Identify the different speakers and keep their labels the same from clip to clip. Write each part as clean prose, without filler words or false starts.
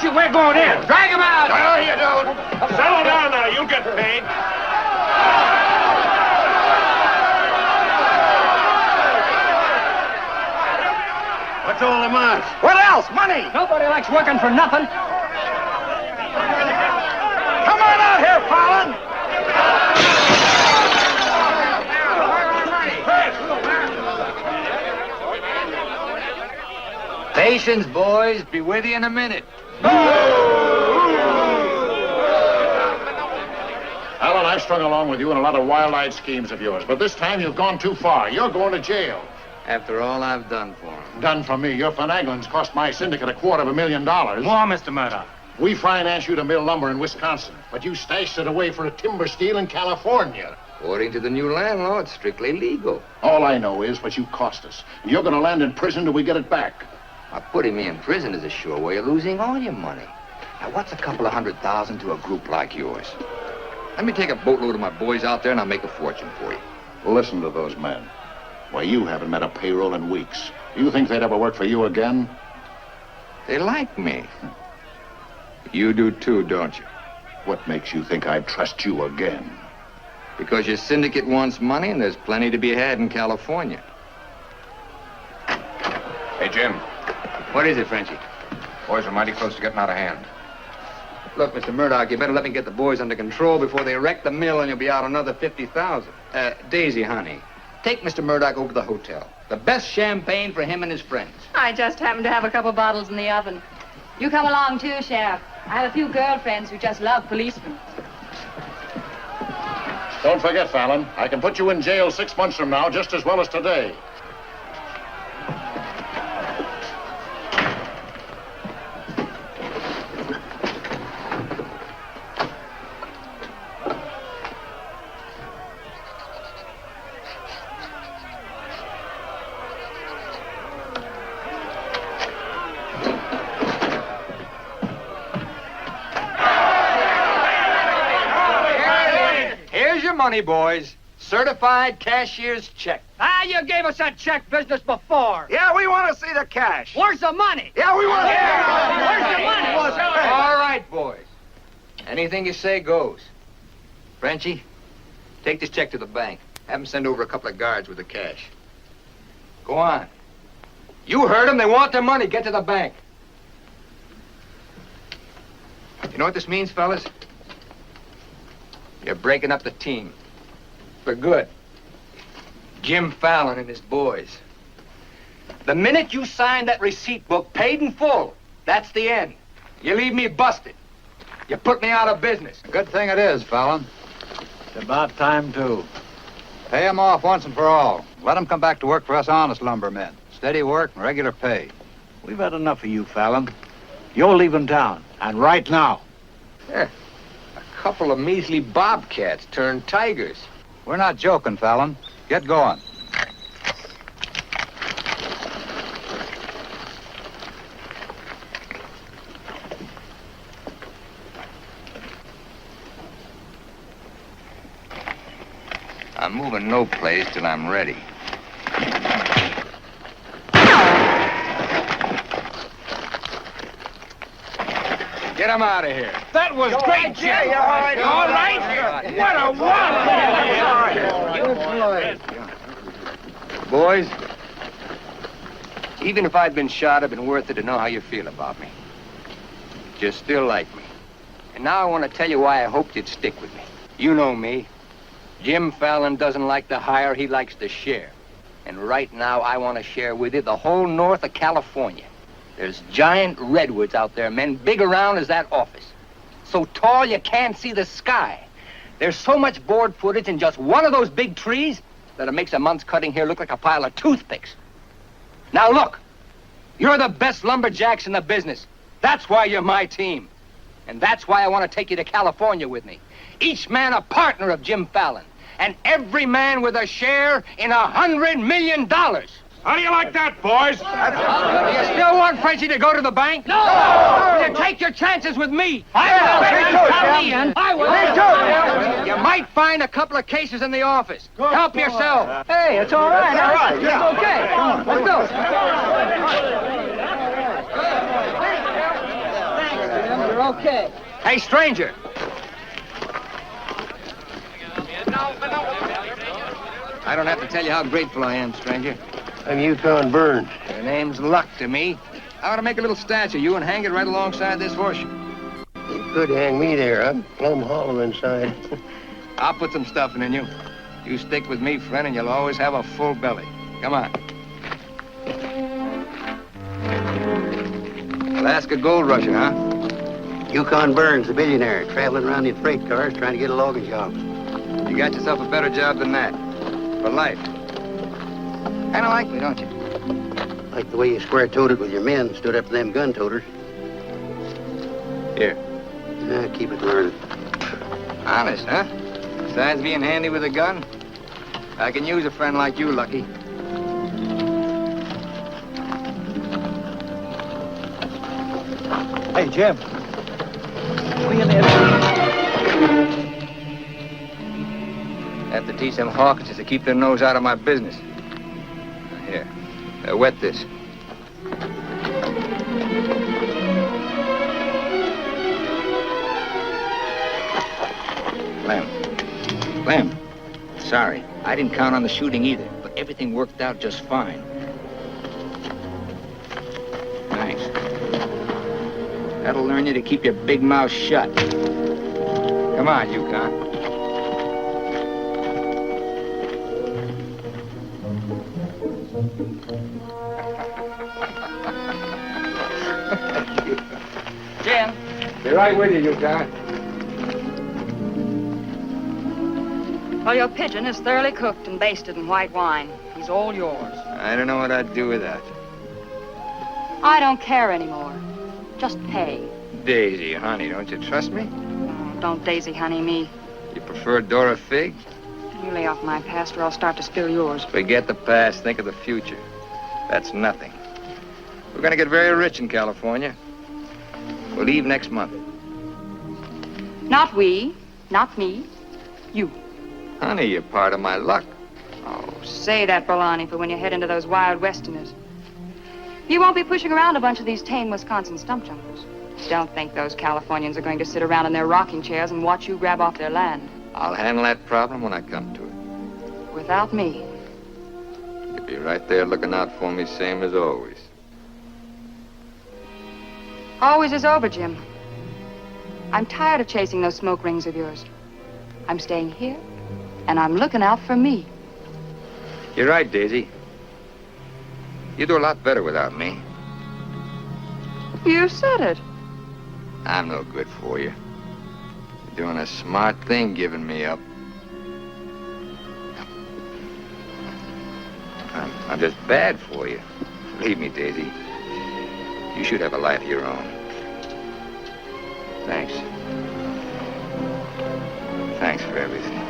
Speaker 1: We're going in. Drag him out.
Speaker 2: No, you don't.
Speaker 1: Settle down now. You'll get paid.
Speaker 2: What's all the muss?
Speaker 1: What else? Money. Nobody likes working for nothing. Come on out here, Pollen.
Speaker 3: Patience, boys. Be with you in a minute.
Speaker 2: Alan, I've strung along with you in a lot of wild-eyed schemes of yours, but this time you've gone too far. You're going to jail.
Speaker 3: After all I've done for him.
Speaker 2: Done for me. Your finagling's cost my syndicate $250,000.
Speaker 1: More, Mr. Murdoch.
Speaker 2: We financed you to mill lumber in Wisconsin, but you stashed it away for a timber steal in California.
Speaker 3: According to the new land law, it's strictly legal.
Speaker 2: All I know is what you cost us. You're going to land in prison till we get it back.
Speaker 3: Now, putting me in prison is a sure way of losing all your money. Now, what's a couple of $100,000 to a group like yours? Let me take a boatload of my boys out there and I'll make a fortune for you.
Speaker 2: Listen to those men. Why, you haven't met a payroll in weeks. You think they'd ever work for you again?
Speaker 3: They like me. You do too, don't you?
Speaker 2: What makes you think I'd trust you again?
Speaker 3: Because your syndicate wants money and there's plenty to be had in California.
Speaker 4: Hey, Jim.
Speaker 3: What is it, Frenchie?
Speaker 4: Boys are mighty close to getting out of hand.
Speaker 3: Look, Mr. Murdoch, you better let me get the boys under control before they wreck the mill and you'll be out another $50,000. Daisy, honey, take Mr. Murdoch over to the hotel. The best champagne for him and his friends.
Speaker 5: I just happen to have a couple bottles in the oven. You come along too, Sheriff. I have a few girlfriends who just love policemen.
Speaker 2: Don't forget, Fallon, I can put you in jail 6 months from now just as well as today.
Speaker 3: Money, boys. Certified cashier's check.
Speaker 1: Ah, you gave us that check business before.
Speaker 6: Yeah, we want to see the cash.
Speaker 1: Where's the money?
Speaker 6: Yeah, we want to see the money.
Speaker 1: Where's the money?
Speaker 3: All right, boys. Anything you say goes. Frenchie, take this check to the bank. Have them send over a couple of guards with the cash. Go on. You heard them. They want their money. Get to the bank. You know what this means, fellas? You're breaking up the team. For good. Jim Fallon and his boys. The minute you sign that receipt book, paid in full, that's the end. You leave me busted. You put me out of business.
Speaker 7: Good thing it is, Fallon. It's about time, too. Pay him off once and for all. Let him come back to work for us honest lumbermen. Steady work and regular pay.
Speaker 8: We've had enough of you, Fallon. You're leaving town, and right now.
Speaker 3: Yeah. A couple of measly bobcats turned tigers.
Speaker 7: We're not joking, Fallon. Get going.
Speaker 3: I'm moving no place till I'm ready. Get him out of here.
Speaker 8: That was great, Jim.
Speaker 6: Yeah, you're all right.
Speaker 8: All right? What a one!
Speaker 3: Boys, even if I'd been shot, it'd been worth it to know how you feel about me. You still like me. And now I want to tell you why I hoped you'd stick with me. You know me. Jim Fallon doesn't like to hire, he likes to share. And right now, I want to share with you the whole north of California. There's giant redwoods out there, men, big around as that office. So tall you can't see the sky. There's so much board footage in just one of those big trees that it makes a month's cutting here look like a pile of toothpicks. Now look, you're the best lumberjacks in the business. That's why you're my team. And that's why I want to take you to California with me. Each man a partner of Jim Fallon. And every man with a share in $100 million.
Speaker 2: How do you like that, boys?
Speaker 3: Do you still want Frenchie to go to the bank? No! You take your chances with me. I will. You might find a couple of cases in the office. Help yourself.
Speaker 6: Hey, it's all right.
Speaker 7: All right,
Speaker 3: It's
Speaker 7: yeah.
Speaker 3: okay. Come on, let's go.
Speaker 6: You're okay.
Speaker 3: Hey, stranger. I don't have to tell you how grateful I am, stranger.
Speaker 9: I'm Yukon Burns.
Speaker 3: Your name's luck to me. I ought to make a little statue of you and hang it right alongside this horseshoe.
Speaker 9: You could hang me there. I'm plumb hollow inside.
Speaker 3: I'll put some stuffing in you. You stick with me, friend, and you'll always have a full belly. Come on. Alaska gold rusher, huh?
Speaker 9: Yukon Burns, the billionaire, traveling around in freight cars trying to get a logging job.
Speaker 3: You got yourself a better job than that. For life. Kind of like me, don't you?
Speaker 9: Like the way you square-toed with your men, stood up to them gun-toters.
Speaker 3: Here.
Speaker 9: Keep it learning.
Speaker 3: Honest, huh? Besides being handy with a gun, I can use a friend like you, Lucky.
Speaker 8: Hey, Jim. We in there?
Speaker 3: Have to teach them Hawkinses to keep their nose out of my business. Here, wet this. Clem, sorry. I didn't count on the shooting either, but everything worked out just fine. Thanks. That'll learn you to keep your big mouth shut. Come on, Yukon. Jim. Be right with you, Yukon.
Speaker 5: Well, your pigeon is thoroughly cooked and basted in white wine. He's all yours.
Speaker 3: I don't know what I'd do with that.
Speaker 5: I don't care anymore. Just pay.
Speaker 3: Daisy, honey, don't you trust me?
Speaker 5: Oh, don't daisy honey me.
Speaker 3: You prefer Dora Fig?
Speaker 5: You lay off my past or I'll start to spill yours.
Speaker 3: Forget the past, think of the future. That's nothing. We're gonna get very rich in California. We'll leave next month.
Speaker 5: Not we, not me, you.
Speaker 3: Honey, you're part of my luck.
Speaker 5: Oh, say that, Bolani, for when you head into those wild westerners. You won't be pushing around a bunch of these tame Wisconsin stump jumpers. Don't think those Californians are going to sit around in their rocking chairs and watch you grab off their land.
Speaker 3: I'll handle that problem when I come to it.
Speaker 5: Without me.
Speaker 3: You'll be right there looking out for me, same as always.
Speaker 5: Always is over, Jim. I'm tired of chasing those smoke rings of yours. I'm staying here, and I'm looking out for me.
Speaker 3: You're right, Daisy. You do a lot better without me.
Speaker 5: You said it.
Speaker 3: I'm no good for you. You're doing a smart thing giving me up. I'm just bad for you. Believe me, Daisy. You should have a life of your own. Thanks. Thanks for everything.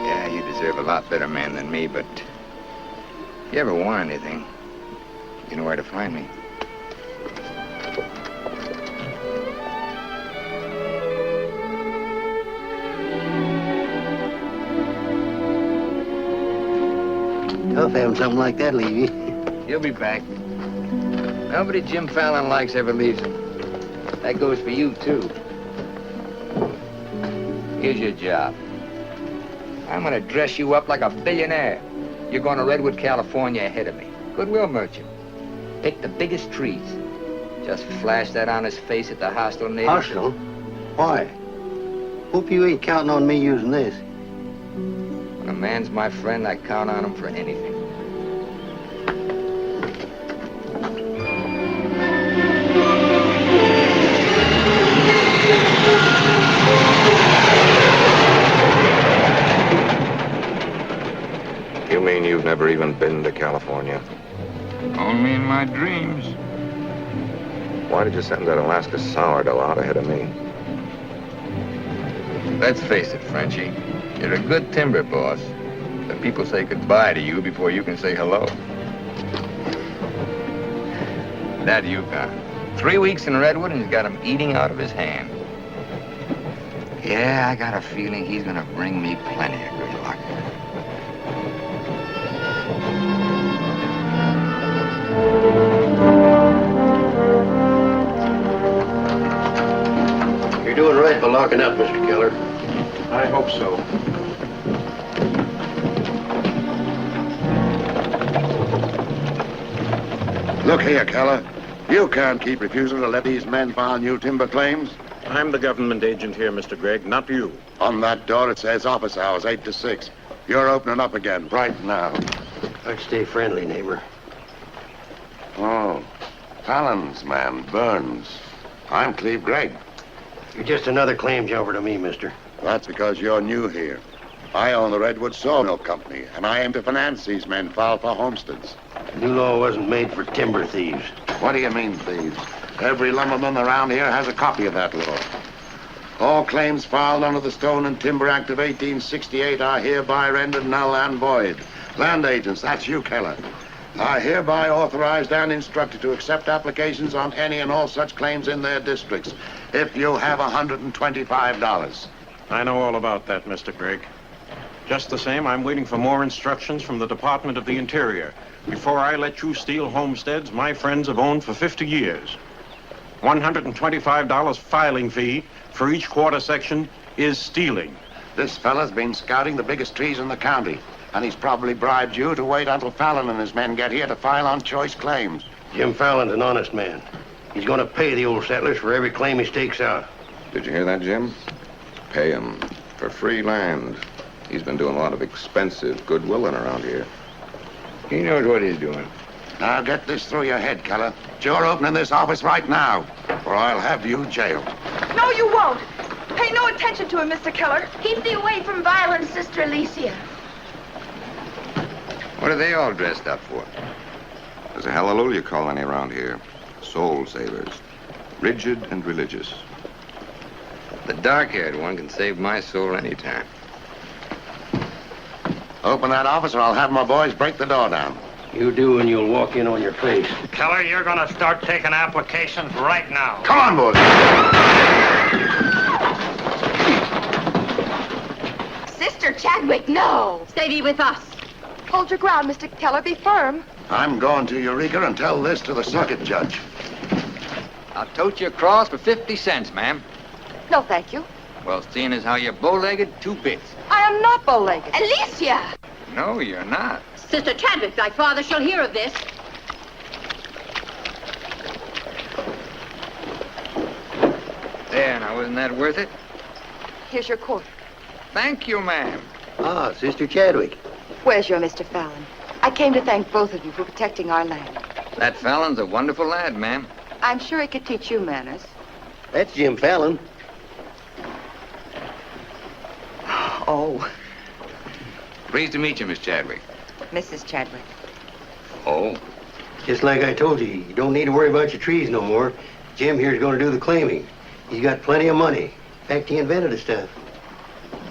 Speaker 3: Yeah, you deserve a lot better man than me, but if you ever want anything, you know where to find me.
Speaker 9: Tough having something like that leave you.
Speaker 3: He'll be back. Nobody Jim Fallon likes ever leaves him. That goes for you, too. Here's your job. I'm gonna dress you up like a billionaire. You're going to Redwood, California ahead of me. Goodwill merchant. Pick the biggest trees. Just flash that on his face at the hostile natives.
Speaker 9: Hostile? Why? Hope you ain't counting on me using this.
Speaker 3: When a man's my friend, I count on him for anything.
Speaker 4: You mean you've never even been to California?
Speaker 3: Only in my dreams.
Speaker 4: Why did you send that Alaska sourdough out ahead of me?
Speaker 3: Let's face it, Frenchie. You're a good timber boss. But people say goodbye to you before you can say hello. That Yukon. 3 weeks in Redwood and he's got him eating out of his hand. Yeah, I got a feeling he's gonna bring me plenty of good luck.
Speaker 9: You're doing right by locking up, Mr. Keller.
Speaker 2: I hope so. Look here, Keller. You can't keep refusing to let these men file new timber claims.
Speaker 10: I'm the government agent here, Mr. Gregg, not you.
Speaker 2: On that door, it says office hours, 8 to 6. You're opening up again, right now.
Speaker 9: I'd stay friendly, neighbor.
Speaker 2: Oh, Fallon's man, Burns. I'm Cleve Gregg.
Speaker 9: You're just another claim jumper to me, mister.
Speaker 2: That's because you're new here. I own the Redwood Sawmill Company, and I aim to finance these men filed for homesteads.
Speaker 9: The new law wasn't made for timber thieves.
Speaker 2: What do you mean, thieves? Every lumberman around here has a copy of that law. All claims filed under the Stone and Timber Act of 1868 are hereby rendered null and void. Land agents, that's you, Keller, are hereby authorized and instructed to accept applications on any and all such claims in their districts if you have $125.
Speaker 10: I know all about that, Mr. Gregg. Just the same, I'm waiting for more instructions from the Department of the Interior before I let you steal homesteads my friends have owned for 50 years. $125 filing fee for each quarter section is stealing.
Speaker 2: This fella's been scouting the biggest trees in the county, and he's probably bribed you to wait until Fallon and his men get here to file on choice claims.
Speaker 9: Jim Fallon's an honest man. He's gonna pay the old settlers for every claim he stakes out.
Speaker 4: Did you hear that, Jim? Pay him for free land. He's been doing a lot of expensive goodwilling around here.
Speaker 3: He knows what he's doing.
Speaker 2: Now get this through your head, Keller. You're opening this office right now, or I'll have you jailed.
Speaker 6: No, you won't. Pay no attention to him, Mr. Keller.
Speaker 11: Keep thee away from violence, Sister Alicia.
Speaker 3: What are they all dressed up for?
Speaker 4: There's a hallelujah colony around here. Soul savers. Rigid and religious.
Speaker 3: The dark-haired one can save my soul anytime.
Speaker 2: Open that office or I'll have my boys break the door down.
Speaker 9: You do and you'll walk in on your face.
Speaker 1: Keller, you're gonna start taking applications right now.
Speaker 2: Come on, boys.
Speaker 11: Sister Chadwick, no. Stay with us.
Speaker 5: Hold your ground, Mr. Keller. Be firm.
Speaker 2: I'm going to Eureka and tell this to the circuit judge.
Speaker 3: I'll tote you across for 50 cents, ma'am.
Speaker 5: No, thank you.
Speaker 3: Well, seeing as how you're bow-legged, 2 bits.
Speaker 5: I am not bow-legged.
Speaker 11: Alicia!
Speaker 3: No, you're not.
Speaker 11: Sister Chadwick, thy father shall hear of this.
Speaker 3: There, now, wasn't that worth it?
Speaker 5: Here's your quarter.
Speaker 3: Thank you, ma'am.
Speaker 9: Ah, Sister Chadwick.
Speaker 5: Where's your Mr. Fallon? I came to thank both of you for protecting our land.
Speaker 3: That Fallon's a wonderful lad, ma'am.
Speaker 5: I'm sure he could teach you manners.
Speaker 9: That's Jim Fallon.
Speaker 5: Oh,
Speaker 3: Pleased to meet you, Miss Chadwick.
Speaker 5: Mrs. Chadwick.
Speaker 3: Oh?
Speaker 9: Just like I told you, you don't need to worry about your trees no more. Jim here's gonna do the claiming. He's got plenty of money. In fact, he invented the stuff.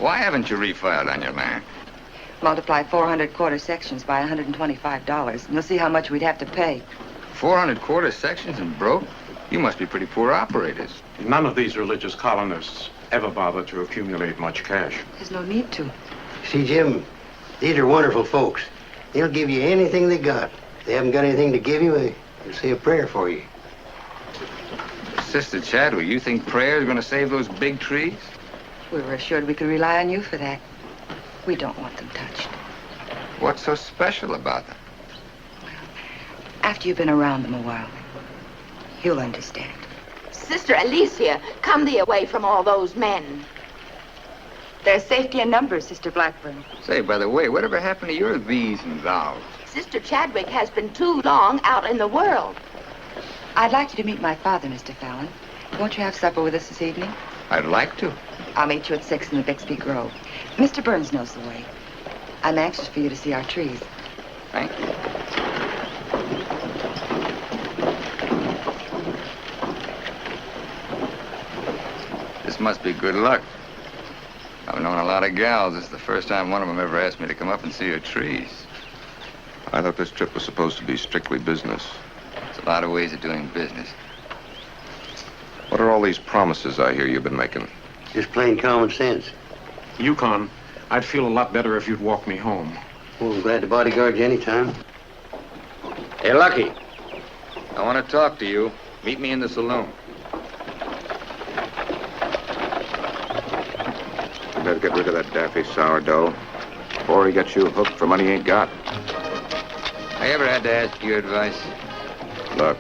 Speaker 3: Why haven't you refiled on your land?
Speaker 5: Multiply 400 quarter sections by $125, and you'll see how much we'd have to pay.
Speaker 3: 400 quarter sections and broke? You must be pretty poor operators.
Speaker 10: None of these religious colonists ever bother to accumulate much cash.
Speaker 5: There's no need to.
Speaker 9: See, Jim, these are wonderful folks. They'll give you anything they got. If they haven't got anything to give you, they'll say a prayer for you.
Speaker 3: Sister Chadwick, you think prayer is going to save those big trees?
Speaker 12: We were assured we could rely on you for that. We don't want them touched.
Speaker 3: What's so special about them?
Speaker 12: After you've been around them a while, you'll understand.
Speaker 11: Sister Alicia, come thee away from all those men.
Speaker 5: There's safety in numbers, Sister Blackburn.
Speaker 3: Say, by the way, whatever happened to your these and thous?
Speaker 11: Sister Chadwick has been too long out in the world.
Speaker 12: I'd like you to meet my father, Mr. Fallon. Won't you have supper with us this evening?
Speaker 3: I'd like to.
Speaker 12: I'll meet you at 6 in the Bixby Grove. Mr. Burns knows the way. I'm anxious for you to see our trees.
Speaker 3: Thank you. This must be good luck. I've known a lot of gals. This is the first time one of them ever asked me to come up and see her trees.
Speaker 4: I thought this trip was supposed to be strictly business.
Speaker 3: There's a lot of ways of doing business.
Speaker 4: What are all these promises I hear you've been making?
Speaker 9: Just plain common sense.
Speaker 10: Yukon, I'd feel a lot better if you'd walk me home.
Speaker 9: Well, I'm glad to bodyguard you anytime.
Speaker 3: Hey, Lucky. I want to talk to you. Meet me in the saloon.
Speaker 4: You better get rid of that daffy sourdough before he gets you hooked for money he ain't got.
Speaker 3: I ever had to ask your advice?
Speaker 4: Look,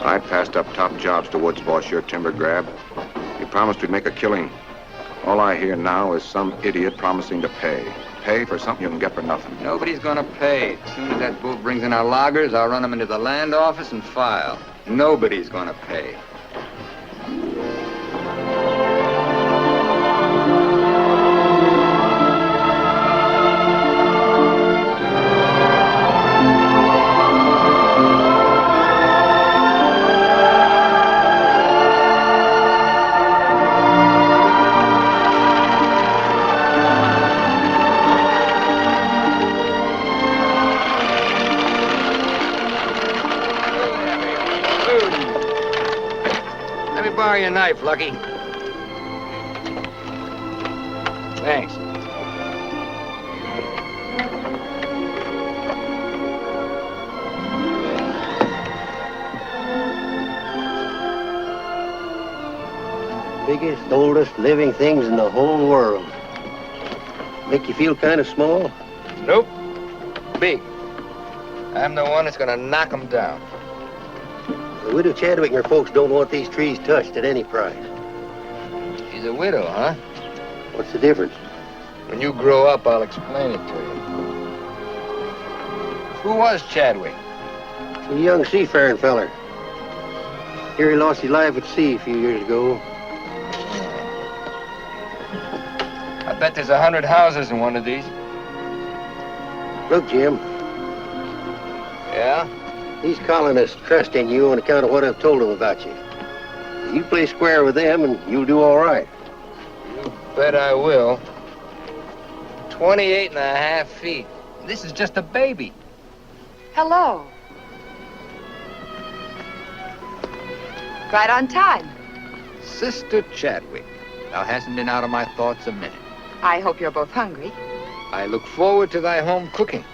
Speaker 4: I passed up top jobs to Woods boss your timber grab. He promised we'd make a killing. All I hear now is some idiot promising to pay. Pay for something you can get for nothing.
Speaker 3: Nobody's gonna pay. As soon as that bull brings in our loggers, I'll run them into the land office and file. Nobody's gonna pay. Borrow your knife, Lucky. Thanks.
Speaker 9: Biggest, oldest living things in the whole world. Make you feel kind of small?
Speaker 3: Nope. Big. I'm the one that's gonna knock them down.
Speaker 9: The widow Chadwick and her folks don't want these trees touched at any price.
Speaker 3: She's a widow, huh?
Speaker 9: What's the difference?
Speaker 3: When you grow up, I'll explain it to you. Who was Chadwick?
Speaker 9: A young seafaring feller. Here he lost his life at sea a few years ago.
Speaker 3: I bet there's 100 houses in one of these.
Speaker 9: Look, Jim.
Speaker 3: Yeah?
Speaker 9: These colonists trust in you on account of what I've told them about you. You play square with them and you'll do all right.
Speaker 3: You bet I will. 28 and a half feet. This is just a baby.
Speaker 5: Hello. Right on time.
Speaker 3: Sister Chadwick. Thou hasn't been out of my thoughts a minute.
Speaker 5: I hope you're both hungry.
Speaker 3: I look forward to thy home cooking.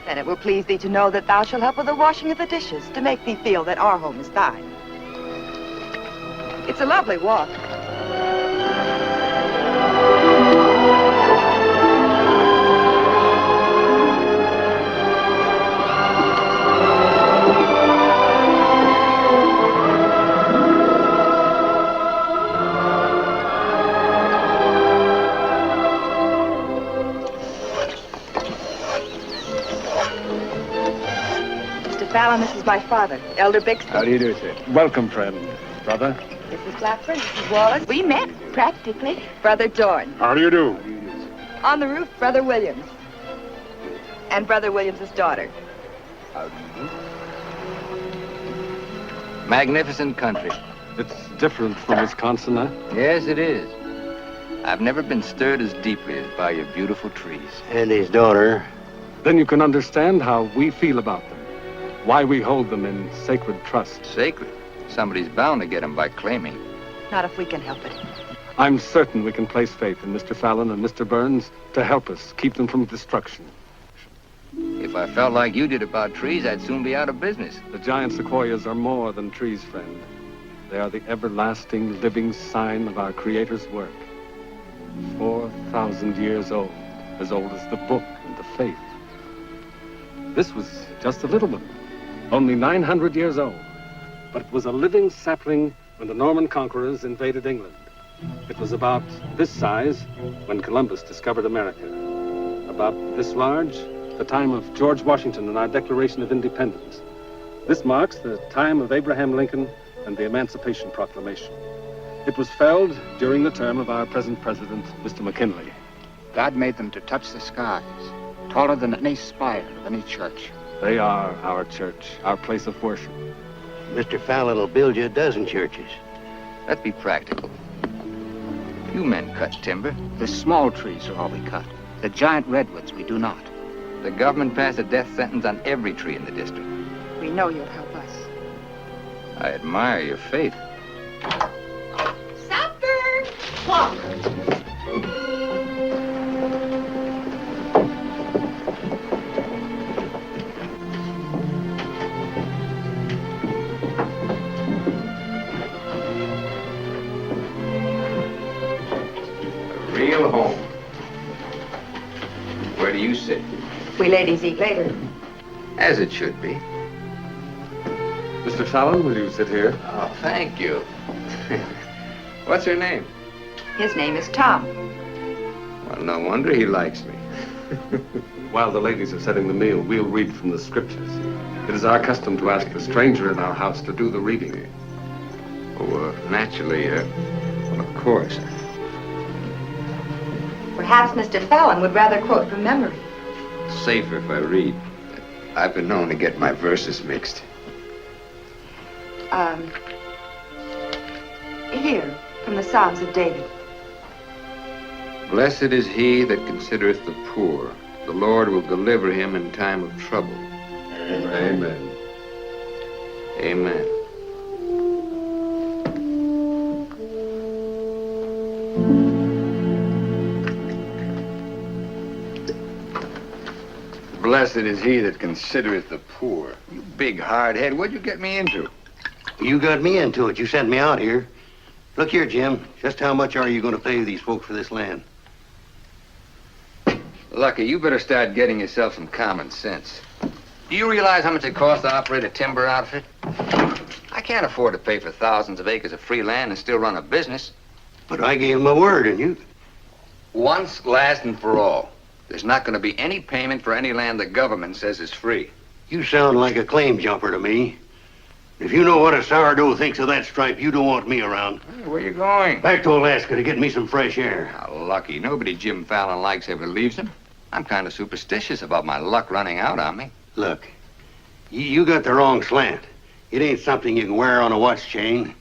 Speaker 5: Then it will please thee to know that thou shalt help with the washing of the dishes to make thee feel that our home is thine. It's a lovely walk. Fallon, this is my father, Elder Bixby.
Speaker 8: How do you do, sir? Welcome, friend. Brother?
Speaker 5: This is Blackburn, this is Wallace.
Speaker 11: We met, practically.
Speaker 5: Brother Dorn.
Speaker 8: How do you do?
Speaker 5: On the roof, Brother Williams. And Brother Williams's daughter.
Speaker 8: How do you do?
Speaker 3: Magnificent country.
Speaker 8: It's different from Wisconsin, huh?
Speaker 3: Yes, it is. I've never been stirred as deeply as by your beautiful trees.
Speaker 9: And his daughter.
Speaker 8: Then you can understand how we feel about them. Why we hold them in sacred trust.
Speaker 3: Sacred? Somebody's bound to get them by claiming.
Speaker 5: Not if we can help it.
Speaker 8: I'm certain we can place faith in Mr. Fallon and Mr. Burns to help us keep them from destruction.
Speaker 3: If I felt like you did about trees, I'd soon be out of business.
Speaker 8: The giant sequoias are more than trees, friend. They are the everlasting, living sign of our Creator's work. 4,000 years old as the book and the faith. This was just a little one, only 900 years old. But it was a living sapling when the Norman conquerors invaded England. It was about this size when Columbus discovered America. About this large, the time of George Washington and our Declaration of Independence. This marks the time of Abraham Lincoln and the Emancipation Proclamation. It was felled during the term of our present president, Mr. McKinley.
Speaker 13: God made them to touch the skies, taller than any spire of any church.
Speaker 8: They are our church, our place of worship.
Speaker 9: Mr. Fallon will build you a dozen churches.
Speaker 3: Let's be practical. You men cut timber.
Speaker 13: The small trees are all we cut. The giant redwoods we do not.
Speaker 3: The government passed a death sentence on every tree in the district.
Speaker 5: We know you'll help us.
Speaker 3: I admire your faith.
Speaker 11: Supper! Walk.
Speaker 3: Real home. Where do you sit?
Speaker 12: We ladies eat later.
Speaker 3: As it should be.
Speaker 8: Mr. Fallon, will you sit here?
Speaker 3: Oh, thank you. What's her name?
Speaker 12: His name is Tom.
Speaker 3: Well, no wonder he likes me.
Speaker 8: While the ladies are setting the meal, we'll read from the scriptures. It is our custom to ask the stranger in our house to do the reading.
Speaker 3: Oh, naturally, well, of course.
Speaker 12: Perhaps Mr. Fallon would rather quote from memory.
Speaker 3: It's safer if I read. I've been known to get my verses mixed.
Speaker 12: Here, from the Psalms of David.
Speaker 3: Blessed is he that considereth the poor. The Lord will deliver him in time of trouble.
Speaker 8: Amen.
Speaker 3: Amen. Blessed is he that considereth the poor. You big hard head, what'd you get me into?
Speaker 9: You got me into it. You sent me out here. Look here, Jim. Just how much are you going to pay these folks for this land?
Speaker 3: Lucky, you better start getting yourself some common sense. Do you realize how much it costs to operate a timber outfit? I can't afford to pay for thousands of acres of free land and still run a business.
Speaker 9: But I gave my word, and you...
Speaker 3: Once, last, and for all. There's not going to be any payment for any land the government says is free.
Speaker 9: You sound like a claim jumper to me. If you know what a sourdough thinks of that stripe, you don't want me around.
Speaker 3: Hey, where you going?
Speaker 9: Back to Alaska to get me some fresh air.
Speaker 3: How lucky. Nobody Jim Fallon likes ever leaves him. I'm kind of superstitious about my luck running out on me.
Speaker 9: Look, you got the wrong slant. It ain't something you can wear on a watch chain.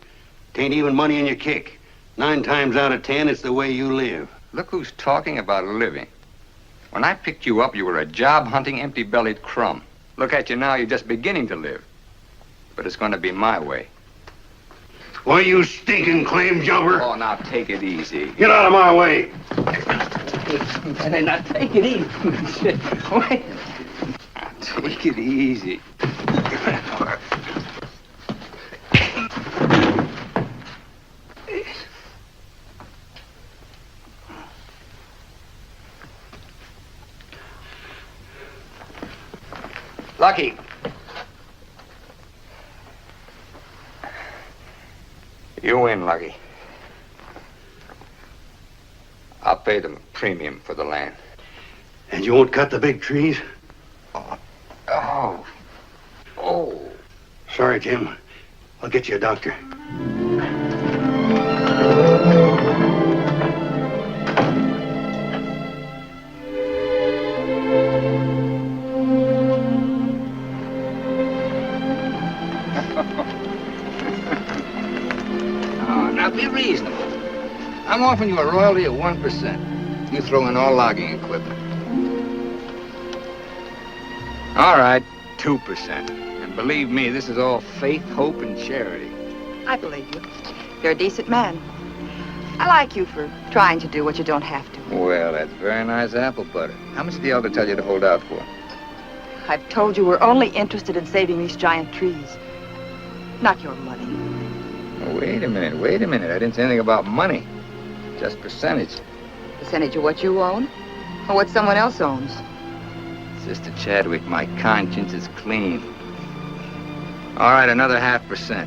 Speaker 9: It ain't even money in your kick. 9 times out of 10, it's the way you live.
Speaker 3: Look who's talking about living. When I picked you up, you were a job-hunting, empty-bellied crumb. Look at you now, you're just beginning to live. But it's going to be my way.
Speaker 9: Why, you stinking claim jumper?
Speaker 3: Oh, now take it easy.
Speaker 9: Get out of my way.
Speaker 3: Hey, now take it easy. Wait. Take it easy. Lucky. You win, Lucky. I'll pay them a premium for the land.
Speaker 9: And you won't cut the big trees?
Speaker 3: Oh.
Speaker 9: Sorry, Jim. I'll get you a doctor.
Speaker 3: Now be reasonable. I'm offering you a royalty of 1%. You throw in all logging equipment. All right, 2%. And believe me, this is all faith, hope, and charity.
Speaker 12: I believe you. You're a decent man. I like you for trying to do what you don't have to.
Speaker 3: Well, that's very nice apple butter. How much did the elder tell you to hold out for?
Speaker 6: I've told you we're only interested in saving these giant trees. Not your money.
Speaker 3: Oh, wait a minute. I didn't say anything about money. Just percentage.
Speaker 12: Percentage of what you own? Or what someone else owns?
Speaker 3: Sister Chadwick, my conscience is clean. All right, another 0.5%.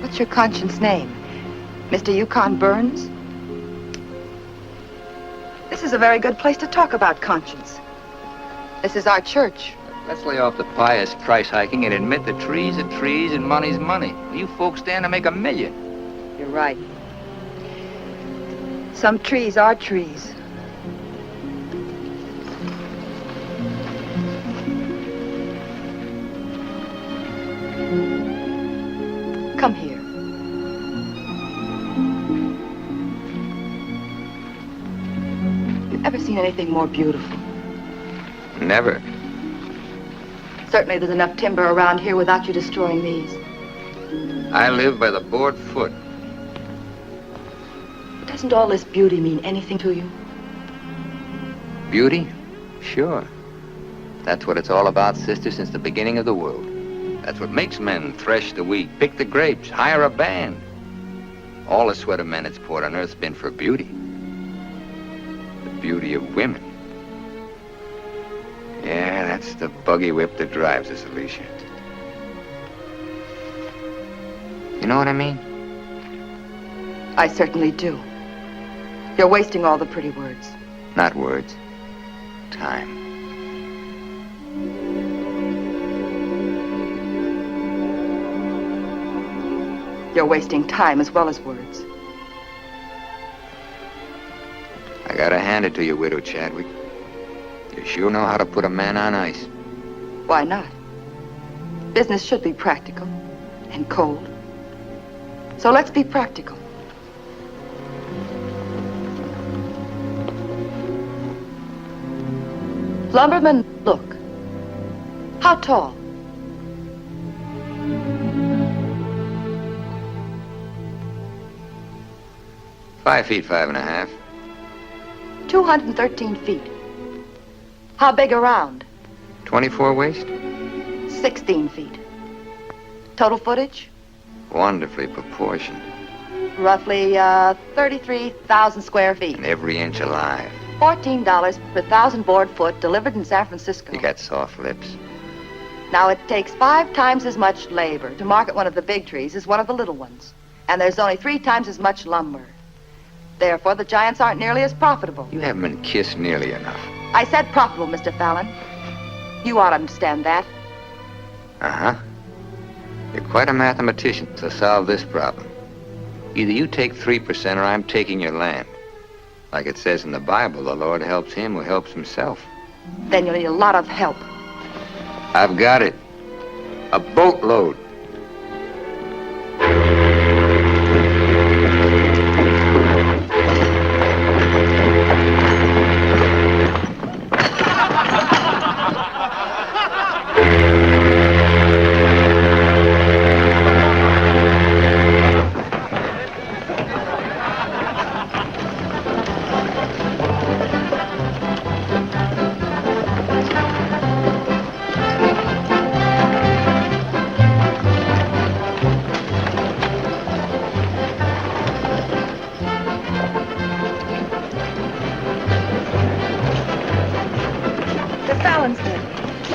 Speaker 12: What's your conscience name? Mr. Yukon Burns?
Speaker 6: This is a very good place to talk about conscience.
Speaker 12: This is our church.
Speaker 3: Let's lay off the pious price hiking and admit that trees are trees and money's money. You folks stand to make $1 million.
Speaker 12: You're right.
Speaker 6: Some trees are trees. Come here. You ever seen anything more beautiful?
Speaker 3: Never.
Speaker 6: Certainly there's enough timber around here without you destroying these.
Speaker 3: I live by the board foot.
Speaker 6: Doesn't all this beauty mean anything to you?
Speaker 3: Beauty? Sure. That's what it's all about, sister, since the beginning of the world. That's what makes men thresh the wheat, pick the grapes, hire a band. All the sweat of men that's poured on earth's been for beauty. The beauty of women. Yeah, that's the buggy whip that drives us, Alicia. You know what I mean?
Speaker 6: I certainly do. You're wasting all the pretty words.
Speaker 3: Not words. Time.
Speaker 6: You're wasting time as well as words.
Speaker 3: I gotta hand it to you, Widow Chadwick. You sure know how to put a man on ice.
Speaker 6: Why not? Business should be practical and cold. So let's be practical. Lumberman, look. How tall?
Speaker 3: Five feet, 5.5.
Speaker 6: 213 feet. How big around?
Speaker 3: 24 waist?
Speaker 6: 16 feet. Total footage?
Speaker 3: Wonderfully proportioned.
Speaker 6: Roughly 33,000 square feet.
Speaker 3: And every inch alive.
Speaker 6: $14 per 1,000 board foot delivered in San Francisco.
Speaker 3: You got soft lips.
Speaker 6: Now, it takes 5 times as much labor to market one of the big trees as one of the little ones. And there's only 3 times as much lumber. Therefore, the giants aren't nearly as profitable.
Speaker 3: You haven't been kissed nearly enough.
Speaker 6: I said profitable, Mr. Fallon. You ought to understand that.
Speaker 3: Uh-huh. You're quite a mathematician to solve this problem. Either you take 3% or I'm taking your land. Like it says in the Bible, the Lord helps him who helps himself.
Speaker 6: Then you'll need a lot of help.
Speaker 3: I've got it. A boatload.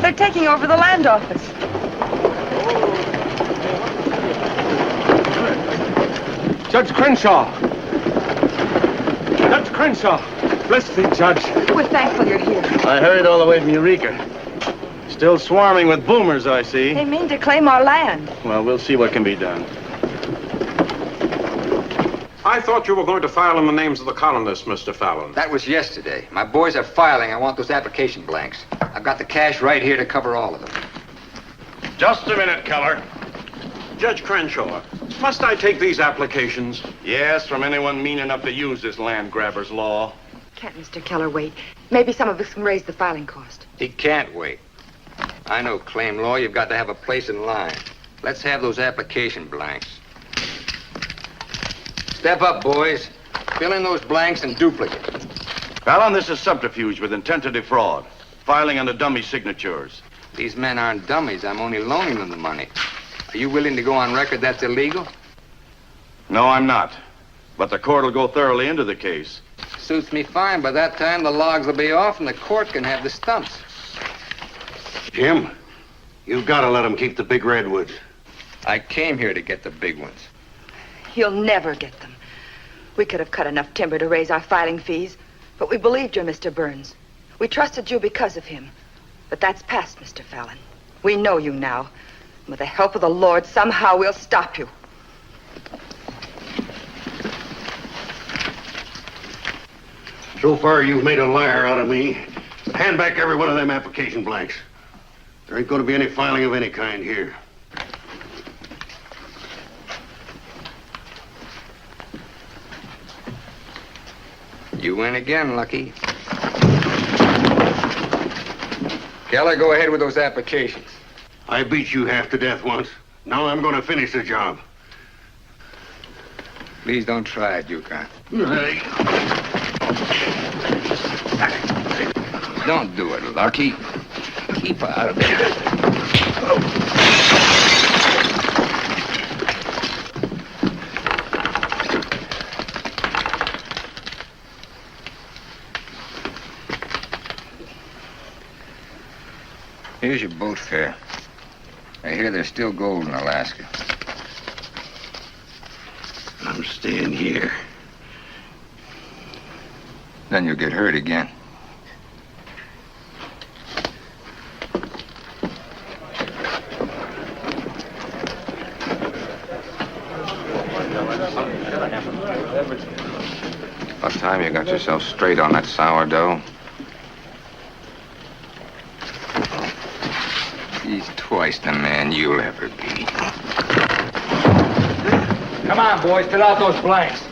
Speaker 6: They're taking over the land office.
Speaker 8: Judge Crenshaw! Judge Crenshaw! Bless thee, Judge.
Speaker 6: We're thankful you're here.
Speaker 14: I hurried all the way from Eureka. Still swarming with boomers, I see.
Speaker 6: They mean to claim our land.
Speaker 14: Well, we'll see what can be done.
Speaker 10: I thought you were going to file in the names of the colonists, Mr. Fallon.
Speaker 3: That was yesterday. My boys are filing. I want those application blanks. I've got the cash right here to cover all of them.
Speaker 10: Just a minute, Keller. Judge Crenshaw, must I take these applications?
Speaker 2: Yes, from anyone mean enough to use this land grabber's law.
Speaker 12: Can't Mr. Keller wait? Maybe some of us can raise the filing cost.
Speaker 3: He can't wait. I know claim law. You've got to have a place in line. Let's have those application blanks. Step up, boys. Fill in those blanks and duplicate.
Speaker 2: Fallon, this is subterfuge with intent to defraud.
Speaker 14: filing under dummy signatures.
Speaker 3: These men aren't dummies. I'm only loaning them the money. Are you willing to go on record that's illegal?
Speaker 14: No, I'm not. But the court will go thoroughly into the case.
Speaker 3: Suits me fine. By that time, the logs will be off and the court can have the stumps.
Speaker 9: Jim, you've got to let them keep the big redwoods.
Speaker 3: I came here to get the big ones.
Speaker 6: You'll never get them. We could have cut enough timber to raise our filing fees, but we believed you, Mr. Burns. We trusted you because of him. But that's past, Mr. Fallon. We know you now. With the help of the Lord, somehow we'll stop you.
Speaker 9: So far, you've made a liar out of me. Hand back every one of them application blanks. There ain't going to be any filing of any kind here.
Speaker 3: You win again, Lucky. Keller, go ahead with those applications.
Speaker 9: I beat you half to death once. Now I'm going to finish the job.
Speaker 3: Please don't try it, Yukon. Don't do it, Lucky. Keep out of it. Here's your boat fare. I hear there's still gold in Alaska.
Speaker 9: I'm staying here.
Speaker 3: Then you'll get hurt again. About time you got yourself straight on that sourdough. He's twice the man you'll ever be. Come on, boys, fill out those blanks.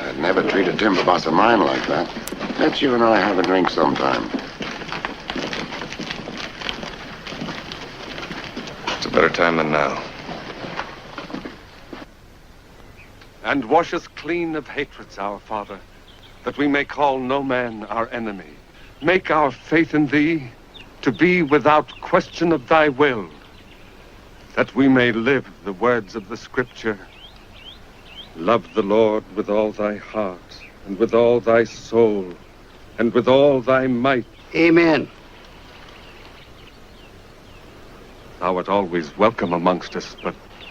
Speaker 2: I'd never treat a timber boss of mine like that. Let's you and I have a drink sometime.
Speaker 4: It's a better time than now.
Speaker 8: And wash us clean of hatreds, our Father, that we may call no man our enemy. Make our faith in thee to be without question of thy will, that we may live the words of the Scripture. Love the Lord with all thy heart, and with all thy soul, and with all thy might.
Speaker 9: Amen.
Speaker 8: Thou art always welcome amongst us,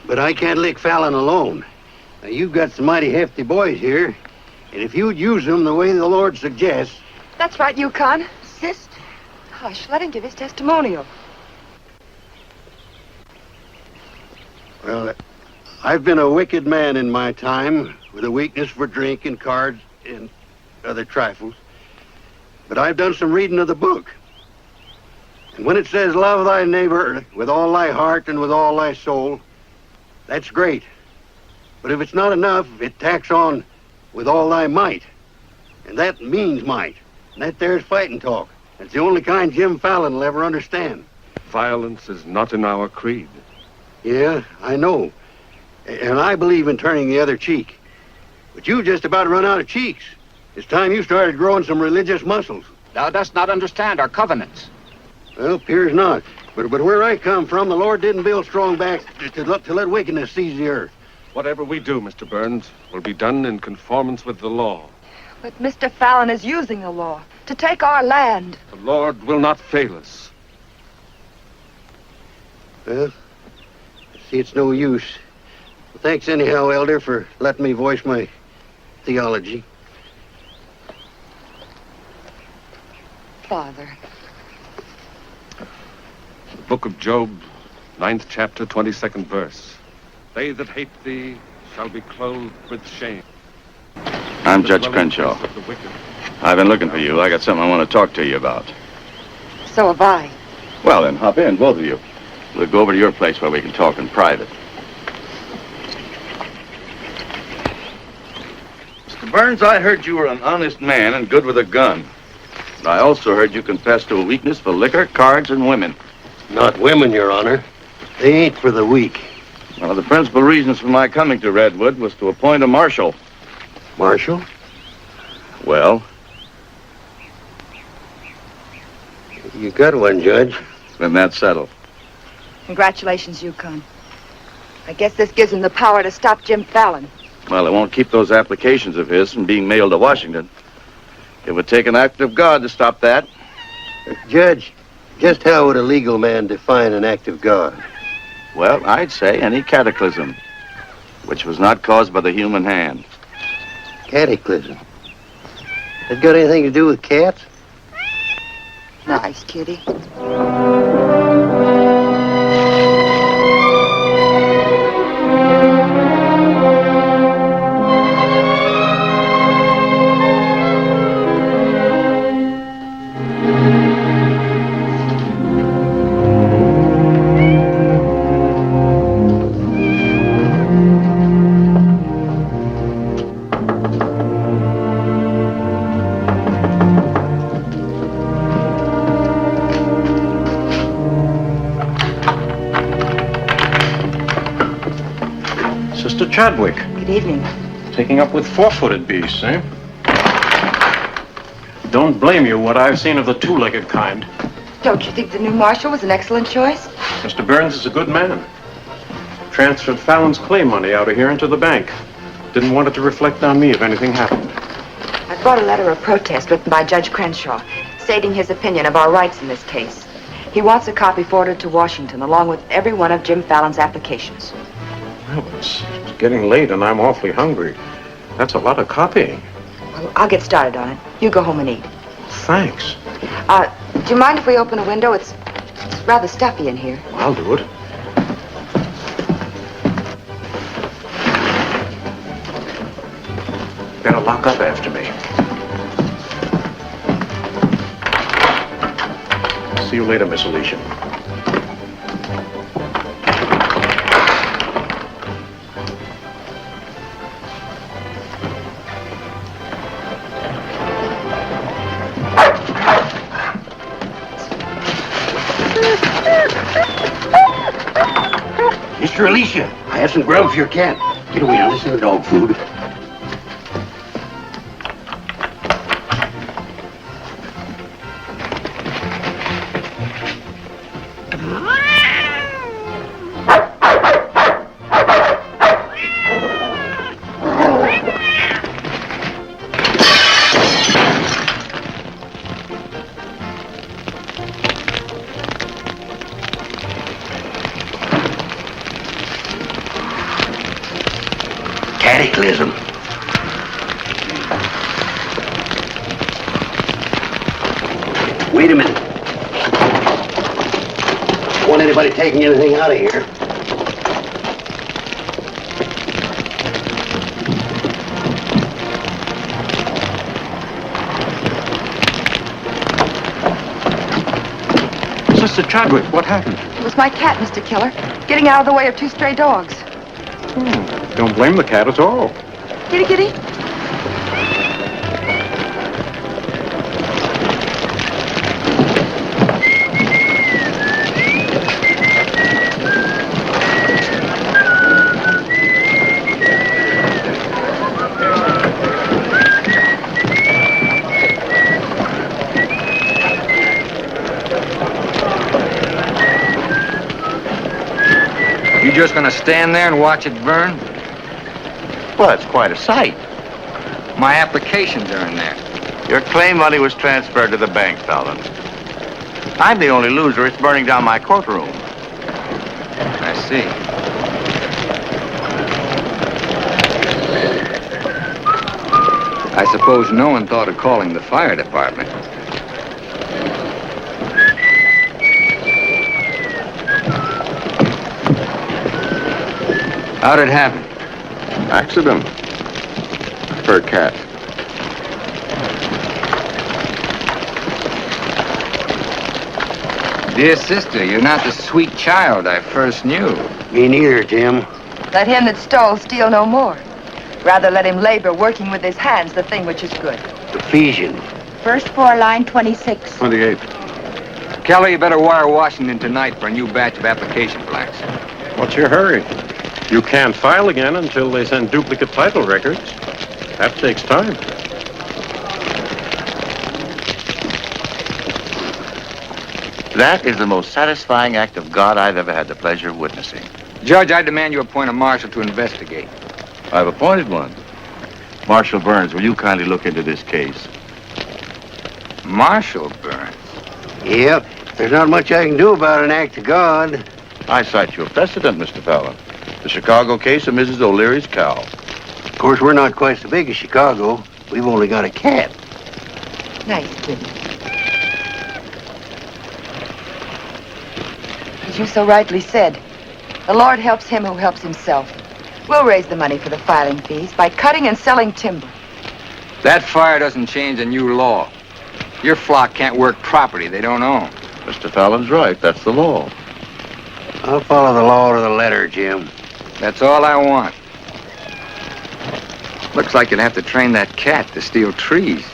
Speaker 9: But I can't lick Fallon alone. Now, you've got some mighty hefty boys here, and if you'd use them the way the Lord suggests...
Speaker 6: That's right, Yukon. Insist. Hush, let him give his testimonial.
Speaker 9: Well, I've been a wicked man in my time, with a weakness for drink and cards and other trifles. But I've done some reading of the book. And when it says, love thy neighbor with all thy heart and with all thy soul, that's great. But if it's not enough, it tacks on with all thy might. And that means might. And that there's fighting talk. It's the only kind Jim Fallon will ever understand.
Speaker 8: violence is not in our creed.
Speaker 9: Yeah, I know. And I believe in turning the other cheek. But you've just about run out of cheeks. It's time you started growing some religious muscles.
Speaker 13: Thou dost not understand our covenants.
Speaker 9: Well, appears not. But where I come from, the Lord didn't build strong backs to let wickedness seize the earth.
Speaker 8: Whatever we do, Mr. Burns, will be done in conformance with the law.
Speaker 6: But Mr. Fallon is using the law to take our land.
Speaker 8: The Lord will not fail us.
Speaker 9: Well, I see it's no use. Well, thanks anyhow, Elder, for letting me voice my theology.
Speaker 6: Father.
Speaker 8: The book of Job, 9th chapter, 22nd verse. They that hate thee shall be clothed with shame.
Speaker 15: I'm Judge Crenshaw. I've been looking for you. I got something I want to talk to you about.
Speaker 6: So have I.
Speaker 15: Well, then, hop in, both of you. We'll go over to your place where we can talk in private. Mr. Burns, I heard you were an honest man and good with a gun. But I also heard you confess to a weakness for liquor, cards, and women.
Speaker 9: Not women, Your Honor. They ain't for the weak.
Speaker 15: One of the principal reasons for my coming to Redwood was to appoint a marshal.
Speaker 9: Marshal?
Speaker 15: Well,
Speaker 9: You got one, Judge.
Speaker 15: then that's settled.
Speaker 6: Congratulations, Yukon. I guess this gives him the power to stop Jim Fallon.
Speaker 15: Well, it won't keep those applications of his from being mailed to Washington. It would take an act of God to stop that.
Speaker 9: Judge, just how would a legal man define an act of God?
Speaker 15: Well, I'd say any cataclysm which was not caused by the human hand.
Speaker 9: Cataclysm? That got anything to do with cats?
Speaker 6: Nice, kitty.
Speaker 10: Sister Chadwick.
Speaker 6: Good evening.
Speaker 10: Taking up with four-footed beasts, eh? Don't blame you what I've seen of the two-legged kind.
Speaker 6: Don't you think the new marshal was an excellent choice?
Speaker 10: Mr. Burns is a good man. Transferred Fallon's clay money out of here into the bank. Didn't want it to reflect on me if anything happened.
Speaker 6: I brought a letter of protest written by Judge Crenshaw, stating his opinion of our rights in this case. He wants a copy forwarded to Washington, along with every one of Jim Fallon's applications.
Speaker 10: Well, it's getting late and I'm awfully hungry. That's a lot of copying.
Speaker 6: Well, I'll get started on it. You go home and eat.
Speaker 10: Thanks.
Speaker 6: Do you mind if we open a window? It's rather stuffy in here.
Speaker 10: I'll do it. Better lock up after me. See you later, Miss Alicia.
Speaker 9: Mr. Alicia, I have some grub for your cat. Get away now, this isn't dog food. Cataclysm. Wait a minute. Want anybody taking anything out of here?
Speaker 10: Sister Chadwick, what happened?
Speaker 6: It was my cat, Mr. Killer, getting out of the way of two stray dogs.
Speaker 10: Don't blame the cat at all.
Speaker 6: Kitty, kitty.
Speaker 3: You just gonna stand there and watch it burn?
Speaker 15: Well, it's quite a sight.
Speaker 3: My applications are in there.
Speaker 15: Your claim money was transferred to the bank, Fallon. I'm the only loser. It's burning down my courtroom.
Speaker 3: I see. I suppose no one thought of calling the fire department. How'd it happen?
Speaker 4: Accident. For a cat.
Speaker 3: Dear sister, you're not the sweet child I first knew.
Speaker 9: Me neither, Jim.
Speaker 6: Let him that stole steal no more. Rather let him labor working with his hands the thing which is good.
Speaker 9: Ephesian.
Speaker 11: First floor, line 26.
Speaker 4: 28.
Speaker 3: Kelly, you better wire Washington tonight for a new batch of application blacks.
Speaker 10: What's your hurry? You can't file again until they send duplicate title records. That takes time.
Speaker 16: That is the most satisfying act of God I've ever had the pleasure of witnessing.
Speaker 3: Judge, I demand you appoint a marshal to investigate.
Speaker 15: I've appointed one. Marshal Burns, will you kindly look into this case?
Speaker 3: Marshal Burns?
Speaker 9: Yep. There's not much I can do about an act of God.
Speaker 15: I cite you a precedent, Mr. Fallon. The Chicago case of Mrs. O'Leary's cow.
Speaker 9: Of course, we're not quite so big as Chicago. We've only got a cat.
Speaker 12: Nice kid. As you so rightly said, the Lord helps him who helps himself. We'll raise the money for the filing fees by cutting and selling timber.
Speaker 3: That fire doesn't change a new law. Your flock can't work property they don't own.
Speaker 15: Mr. Fallon's right. That's the law.
Speaker 9: I'll follow the law to the letter, Jim.
Speaker 3: That's all I want. Looks like you'd have to train that cat to steal trees.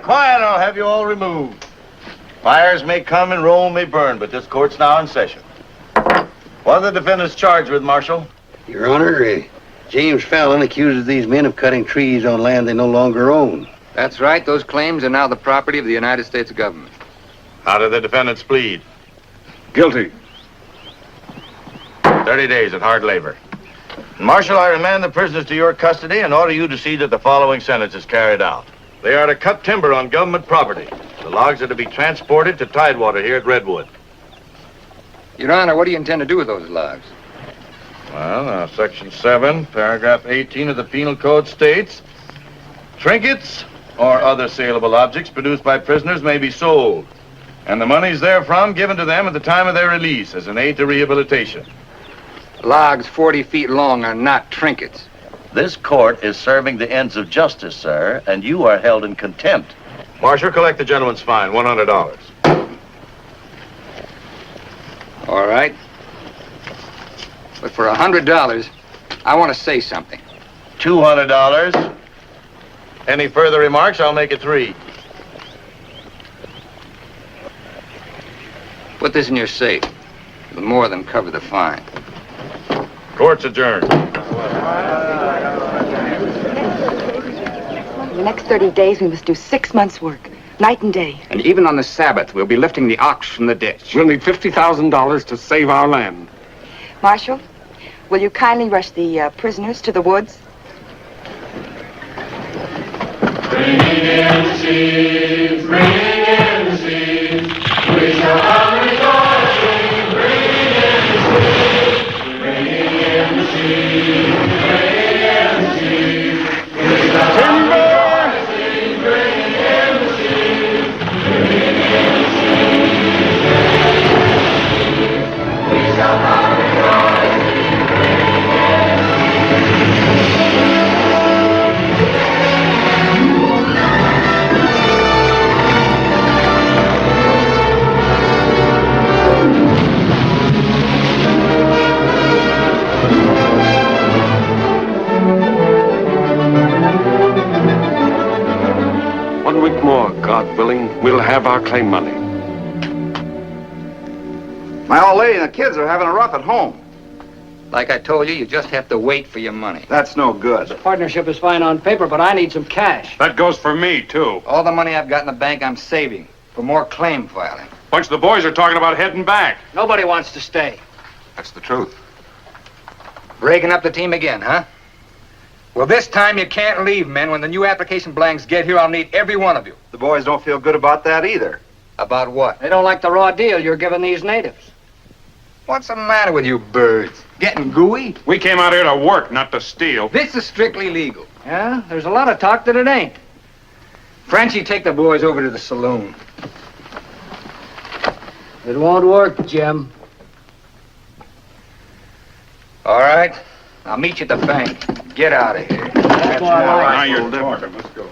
Speaker 15: Quiet, I'll have you all removed. Fires may come and Rome may burn, but this court's now in session. What are the defendants charged with, Marshal?
Speaker 9: Your Honor, James Fallon accuses these men of cutting trees on land they no longer own.
Speaker 3: That's right. Those claims are now the property of the United States government.
Speaker 15: How did the defendants plead?
Speaker 8: Guilty.
Speaker 15: 30 days at hard labor. Marshal, I remand the prisoners to your custody and order you to see that the following sentence is carried out. They are to cut timber on government property. The logs are to be transported to Tidewater here at Redwood.
Speaker 3: Your Honor, what do you intend to do with those logs?
Speaker 15: Well, Section 7, Paragraph 18 of the Penal Code states, trinkets or other saleable objects produced by prisoners may be sold, and the monies therefrom given to them at the time of their release as an aid to rehabilitation.
Speaker 3: Logs 40 feet long are not trinkets.
Speaker 16: This court is serving the ends of justice, sir, and you are held in contempt.
Speaker 15: Marshal, collect the gentleman's fine, $100.
Speaker 3: All right. But for $100, I want to say something.
Speaker 15: $200. Any further remarks, I'll make it 3.
Speaker 3: Put this in your safe. It'll more than cover the fine.
Speaker 15: Court's adjourned.
Speaker 6: In the next 30 days, we must do 6 months' work, night and day.
Speaker 13: And even on the Sabbath, we'll be lifting the ox from the ditch.
Speaker 8: We'll need $50,000 to save our land.
Speaker 6: Marshal, will you kindly rush the prisoners to the woods?
Speaker 17: Bringing in the sheaves, bringing in the sheaves, we shall have rejoicing. Bringing in the sheaves, bringing in the sheaves, bringing in the sheaves, we shall have rejoicing. Bringing in the sheaves, bringing in the sheaves, we shall have rejoicing.
Speaker 8: One week more, God willing, we'll have our claim money.
Speaker 7: My old lady and the kids are having a rough at home.
Speaker 3: Like I told you, you just have to wait for your money.
Speaker 7: That's no good.
Speaker 18: The partnership is fine on paper, but I need some cash.
Speaker 10: That goes for me, too.
Speaker 3: All the money I've got in the bank, I'm saving for more claim filing.
Speaker 10: Bunch of the boys are talking about heading back.
Speaker 18: Nobody wants to stay.
Speaker 4: That's the truth.
Speaker 3: Breaking up the team again, huh? Well, this time you can't leave, men. When the new application blanks get here, I'll need every one of you.
Speaker 7: The boys don't feel good about that either.
Speaker 3: About what?
Speaker 18: They don't like the raw deal you're giving these natives.
Speaker 3: What's the matter with you birds? Getting gooey?
Speaker 10: We came out here to work, not to steal.
Speaker 3: This is strictly legal.
Speaker 18: Yeah, there's a lot of talk that it ain't.
Speaker 3: Frenchie, take the boys over to the saloon.
Speaker 18: It won't work, Jim.
Speaker 3: All right. I'll meet you at the bank. Get out of here.
Speaker 10: That's all right. Now you're talking. Let's go.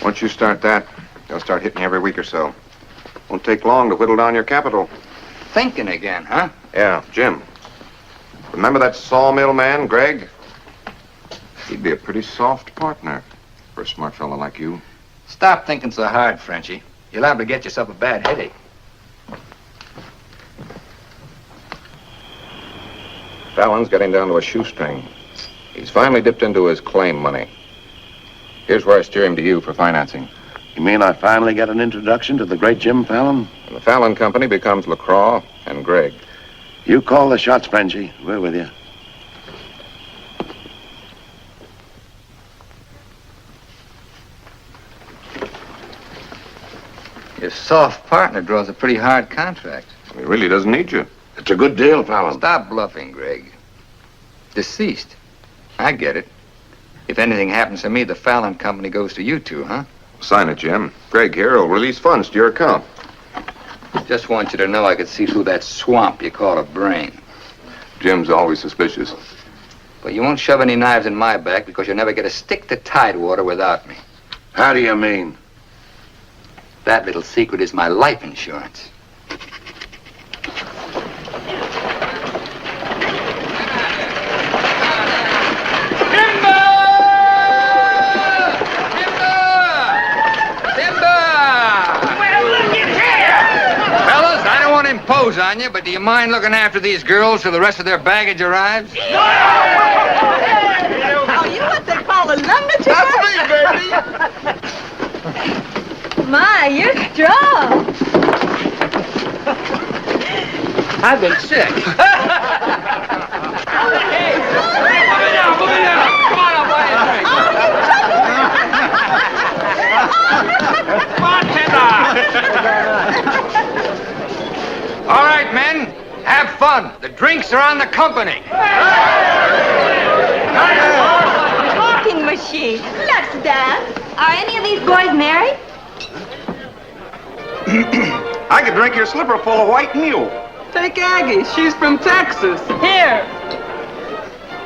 Speaker 4: Once you start that, they'll start hitting you every week or so. Won't take long to whittle down your capital.
Speaker 3: Thinking again, huh?
Speaker 4: Yeah, Jim. Remember that sawmill man, Greg? He'd be a pretty soft partner for a smart fella like you.
Speaker 3: Stop thinking so hard, Frenchie. You're liable to get yourself a bad headache.
Speaker 4: Fallon's getting down to a shoestring. He's finally dipped into his claim money. Here's where I steer him to you for financing.
Speaker 2: You mean I finally get an introduction to the great Jim Fallon?
Speaker 4: And the Fallon Company becomes LaCroix and Gregg.
Speaker 2: You call the shots, Frenchie. We're with you.
Speaker 3: Your soft partner draws a pretty hard contract.
Speaker 4: He really doesn't need you.
Speaker 2: It's a good deal, Fallon.
Speaker 3: Stop bluffing, Gregg. Deceased. I get it. If anything happens to me, the Fallon Company goes to you two, huh?
Speaker 4: Sign it, Jim. Gregg here will release funds to your account.
Speaker 3: Just want you to know I could see through that swamp you call a brain.
Speaker 4: Jim's always suspicious.
Speaker 3: But you won't shove any knives in my back because you'll never get a stick to Tidewater without me.
Speaker 2: How do you mean?
Speaker 3: That little secret is my life insurance. Impose on you, but do you mind looking after these girls till the rest of their baggage arrives?
Speaker 11: Are you what they call a lumberjack?
Speaker 3: That's
Speaker 11: me, baby. My, you're strong.
Speaker 3: I've been sick.
Speaker 11: Move it down.
Speaker 3: Come on up, All right, men, have fun. The drinks are on the company.
Speaker 11: Talking machine. Let's dance. Are any of these boys married?
Speaker 10: I could drink your slipper full of white mule.
Speaker 19: Take Aggie. She's from Texas.
Speaker 11: Here.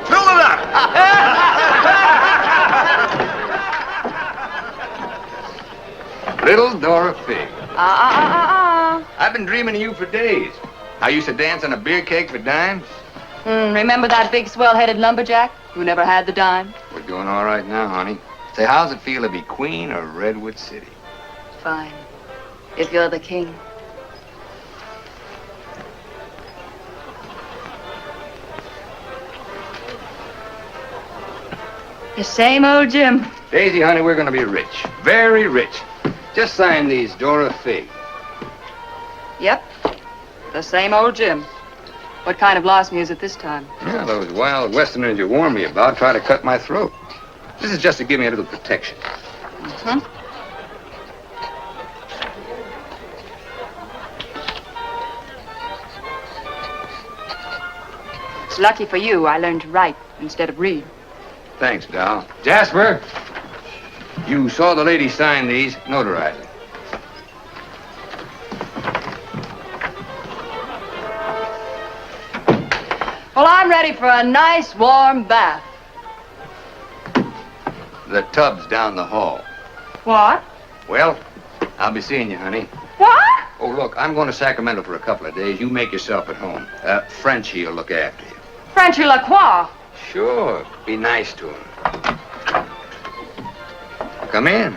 Speaker 10: Fill it up.
Speaker 3: Little Dorothy. I've been dreaming of you for days. I used to dance on a beer keg for dimes.
Speaker 5: Remember that big swell-headed lumberjack who never had the dime?
Speaker 3: We're doing all right now, honey. Say, how's it feel to be queen of Redwood City?
Speaker 5: Fine. If you're the king. The same old Jim.
Speaker 3: Daisy, honey, we're going to be rich. Very rich. Just sign these, Dorothy.
Speaker 5: Yep. The same old Jim. What kind of lost me is it this time?
Speaker 3: Yeah, those wild Westerners you warned me about try to cut my throat. This is just to give me a little protection.
Speaker 5: Mm-hmm. It's lucky for you I learned to write instead of read.
Speaker 3: Thanks, Doll. Jasper, you saw the lady sign these. Notarize it.
Speaker 5: Well, I'm ready for a nice warm bath.
Speaker 3: The tub's down the hall.
Speaker 5: What?
Speaker 3: Well, I'll be seeing you, honey.
Speaker 5: What?
Speaker 3: Oh, look, I'm going to Sacramento for a couple of days. You make yourself at home. Frenchie will look after you.
Speaker 5: Frenchy Lacroix.
Speaker 3: Sure. Be nice to him. Come in.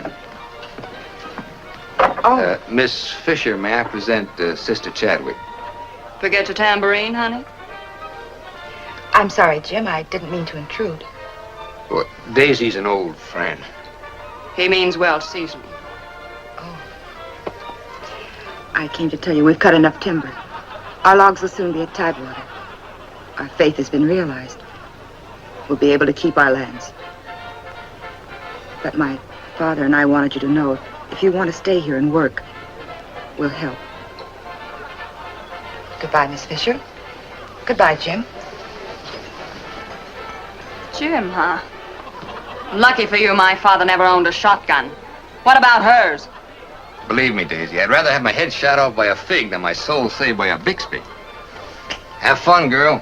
Speaker 12: Oh.
Speaker 3: Miss Fisher, may I present Sister Chadwick?
Speaker 5: Forget your tambourine, honey?
Speaker 12: I'm sorry, Jim. I didn't mean to intrude.
Speaker 3: Well, Daisy's an old friend.
Speaker 5: He means well seasoned.
Speaker 12: I came to tell you we've cut enough timber. Our logs will soon be at Tidewater. Our faith has been realized. We'll be able to keep our lands. But my Father and I wanted you to know if you want to stay here and work, we'll help. Goodbye, Miss Fisher. Goodbye, Jim.
Speaker 5: Jim, huh? Lucky for you, my father never owned a shotgun. What about hers?
Speaker 3: Believe me, Daisy, I'd rather have my head shot off by a fig than my soul saved by a Bixby. Have fun, girl.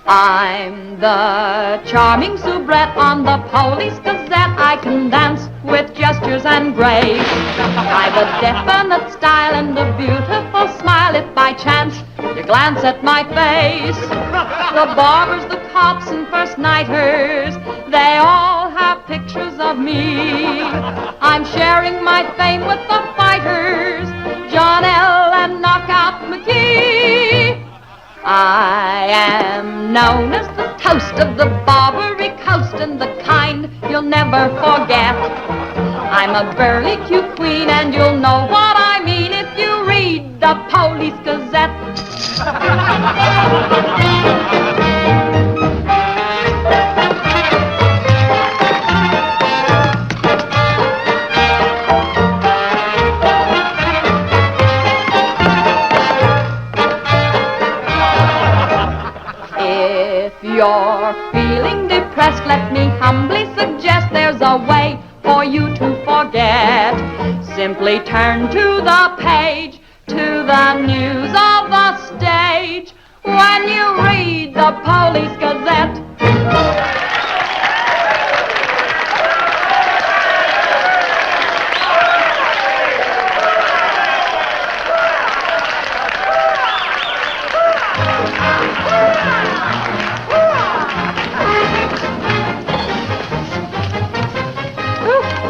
Speaker 20: I'm the charming soubrette on the Police Gazette. I can dance with gestures and grace. I've a definite style and a beautiful smile. If by chance you glance at my face, the barbers, the cops, and first nighters, they all have pictures of me. I'm sharing my fame with the fighters, John L. and Knockout McGee. I am known as the toast of the Barbary Coast and the kind you'll never forget. I'm a burly cute queen and you'll know what I mean if you read the Police Gazette. You're feeling depressed, let me humbly suggest there's a way for you to forget. Simply turn to the page, to the news of the stage, when you read the Police Gazette.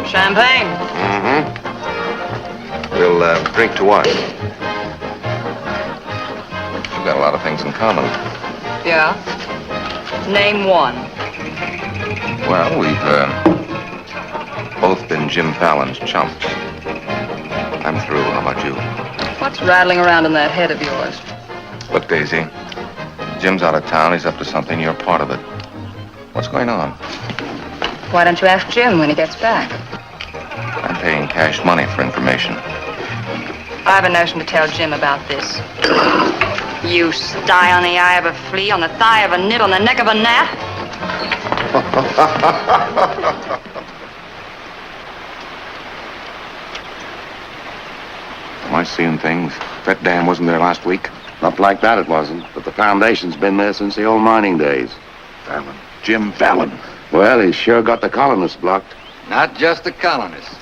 Speaker 5: Champagne?
Speaker 4: Mm-hmm. We'll drink to what? We've got a lot of things in common.
Speaker 5: Yeah? Name one.
Speaker 4: Well, we've both been Jim Fallon's chumps. I'm through. How about you?
Speaker 5: What's rattling around in that head of yours?
Speaker 4: Look, Daisy, Jim's out of town. He's up to something. You're part of it. What's going on?
Speaker 5: Why don't you ask Jim when he gets back?
Speaker 4: I'm paying cash money for information.
Speaker 5: I have a notion to tell Jim about this. You sty on the eye of a flea, on the thigh of a nit, on the neck of a gnat.
Speaker 4: Am I seeing things? That dam wasn't there last week?
Speaker 2: Not like that it wasn't, but the foundation's been there since the old mining days.
Speaker 4: Fallon. Jim Fallon.
Speaker 2: Well, he's sure got the colonists blocked.
Speaker 3: Not just the colonists.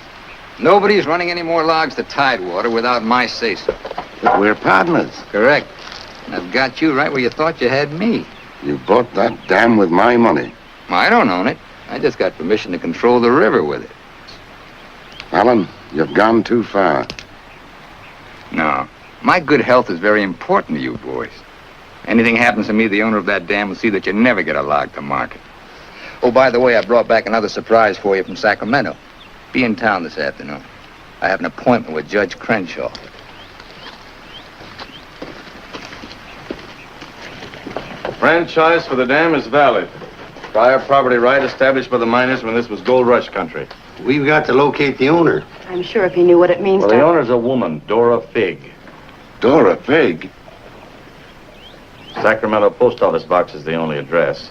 Speaker 3: Nobody's running any more logs to Tidewater without my say-so.
Speaker 2: But we're partners.
Speaker 3: Correct. And I've got you right where you thought you had me.
Speaker 2: You bought that dam with my money.
Speaker 3: I don't own it. I just got permission to control the river with it.
Speaker 2: Fallon, you've gone too far.
Speaker 3: No. My good health is very important to you boys. Anything happens to me, the owner of that dam will see that you never get a log to market. Oh, by the way, I brought back another surprise for you from Sacramento. Be in town this afternoon. I have an appointment with Judge Crenshaw.
Speaker 14: Franchise for the dam is valid. Prior property right established by the miners when this was gold rush country.
Speaker 9: We've got to locate the owner.
Speaker 11: I'm sure if he knew what it means
Speaker 14: Well,
Speaker 11: to...
Speaker 14: the owner's a woman, Dora Fig.
Speaker 2: Dora Fig?
Speaker 14: Sacramento post office box is the only address.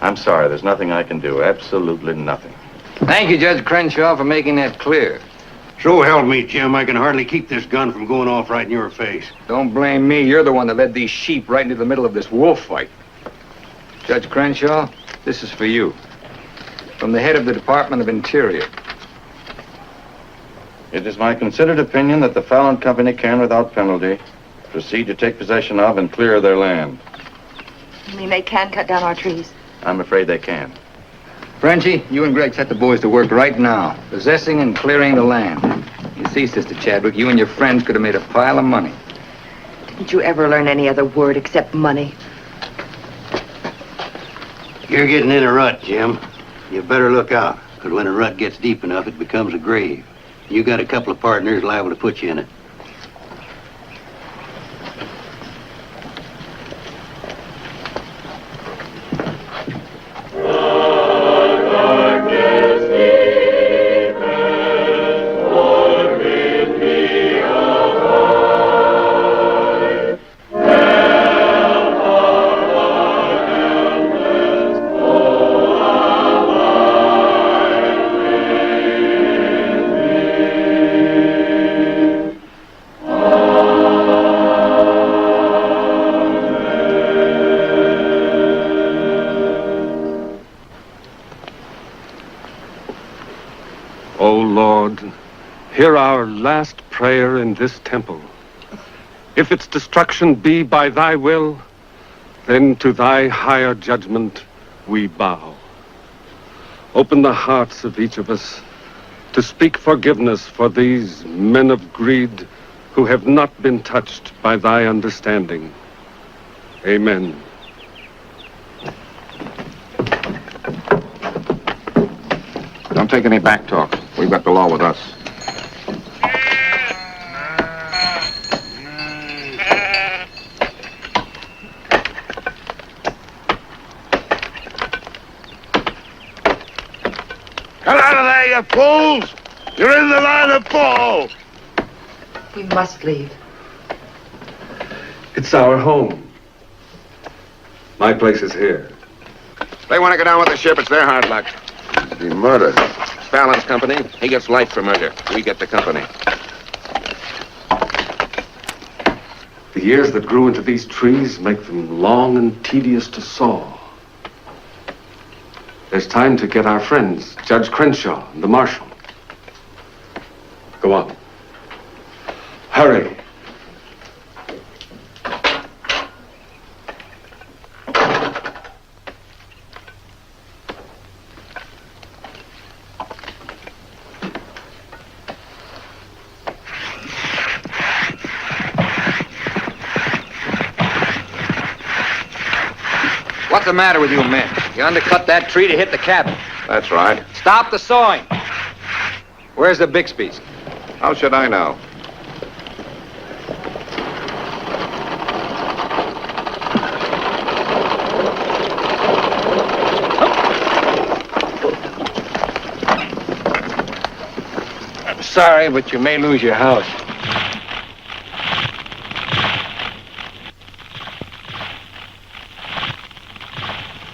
Speaker 14: I'm sorry, there's nothing I can do. Absolutely nothing.
Speaker 3: Thank you, Judge Crenshaw, for making that clear.
Speaker 9: So help me, Jim. I can hardly keep this gun from going off right in your face.
Speaker 3: Don't blame me. You're the one that led these sheep right into the middle of this wolf fight. Judge Crenshaw, this is for you. From the head of the Department of Interior.
Speaker 14: It is my considered opinion that the Fallon Company can, without penalty, proceed to take possession of and clear their land.
Speaker 12: You mean they can cut down our trees?
Speaker 14: I'm afraid they can.
Speaker 3: Frenchie, you and Greg set the boys to work right now, possessing and clearing the land. You see, Sister Chadwick, you and your friends could have made a pile of money.
Speaker 12: Didn't you ever learn any other word except money?
Speaker 9: You're getting in a rut, Jim. You better look out, because when a rut gets deep enough, it becomes a grave. You got a couple of partners liable to put you in it.
Speaker 8: Hear our last prayer in this temple. If its destruction be by thy will, then to thy higher judgment we bow. Open the hearts of each of us to speak forgiveness for these men of greed who have not been touched by thy understanding. Amen.
Speaker 4: Don't take any back talk. We've got the law with us.
Speaker 2: Come out of there, you fools! You're in the line of fall!
Speaker 12: We must leave.
Speaker 8: It's our home. My place is here.
Speaker 4: They want to go down with the ship. It's their hard luck.
Speaker 2: Be murdered.
Speaker 4: Fallon's company. He gets life for murder. We get the company.
Speaker 8: The years that grew into these trees make them long and tedious to saw. There's time to get our friends, Judge Crenshaw and the marshal. Go on. Hurry.
Speaker 3: What's the matter with you men? You undercut that tree to hit the cabin.
Speaker 4: That's right.
Speaker 3: Stop the sawing. Where's the Bixby's?
Speaker 4: How should I know?
Speaker 3: I'm sorry, but you may lose your house.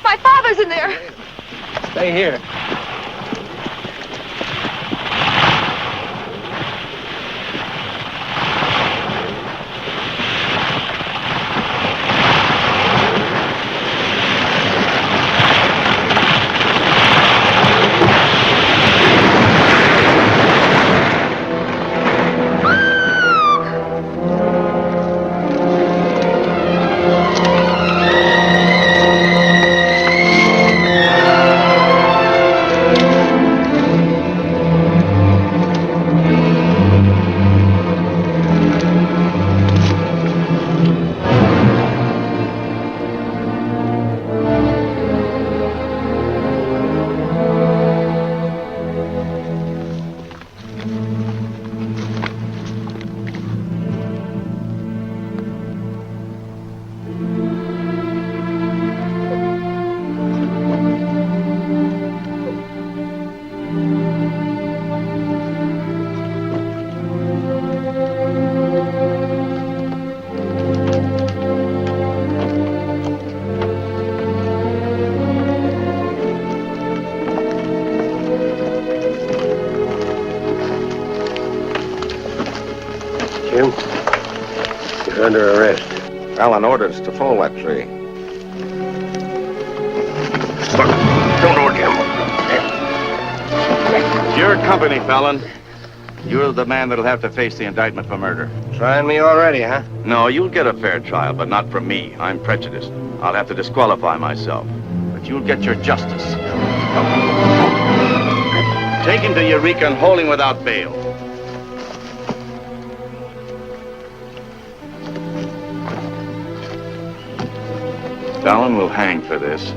Speaker 6: My father's in there.
Speaker 3: Stay here.
Speaker 9: Jim, you're under arrest.
Speaker 4: Fallon ordered us to fall that tree.
Speaker 9: Don't order him.
Speaker 15: Your company, Fallon. You're the man that'll have to face the indictment for murder.
Speaker 3: Trying me already, huh?
Speaker 15: No, you'll get a fair trial, but not from me. I'm prejudiced. I'll have to disqualify myself. But you'll get your justice. Taken to Eureka and holding without bail. Fallon will hang for this.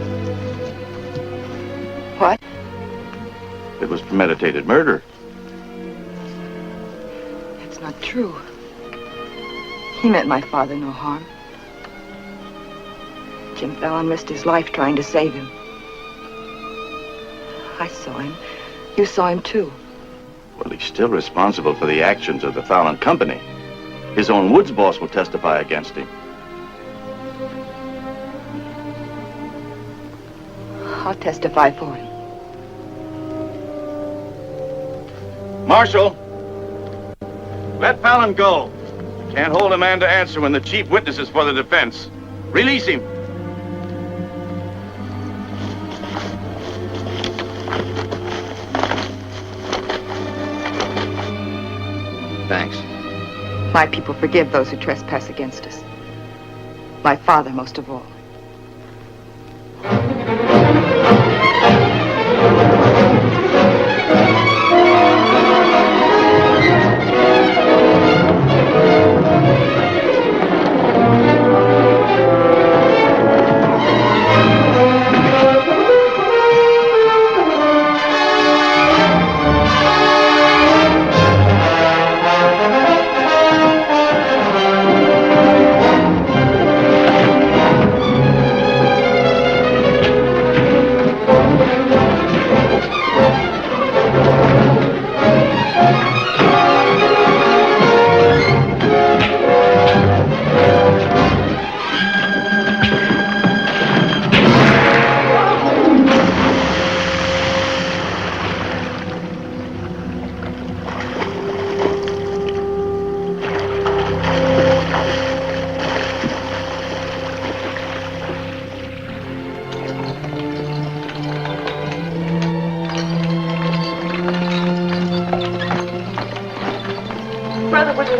Speaker 12: What?
Speaker 15: It was premeditated murder.
Speaker 6: not true. He meant my father no harm. Jim Fallon risked his life trying to save him. I saw him. You saw him, too.
Speaker 21: Well, he's still responsible for the actions of the Fallon Company. His own woods boss will testify against him.
Speaker 6: I'll testify for him.
Speaker 21: Marshal! Let Fallon go. Can't hold a man to answer when the chief witness is for the defense. Release him. Thanks.
Speaker 6: My people forgive those who trespass against us. My father most of all.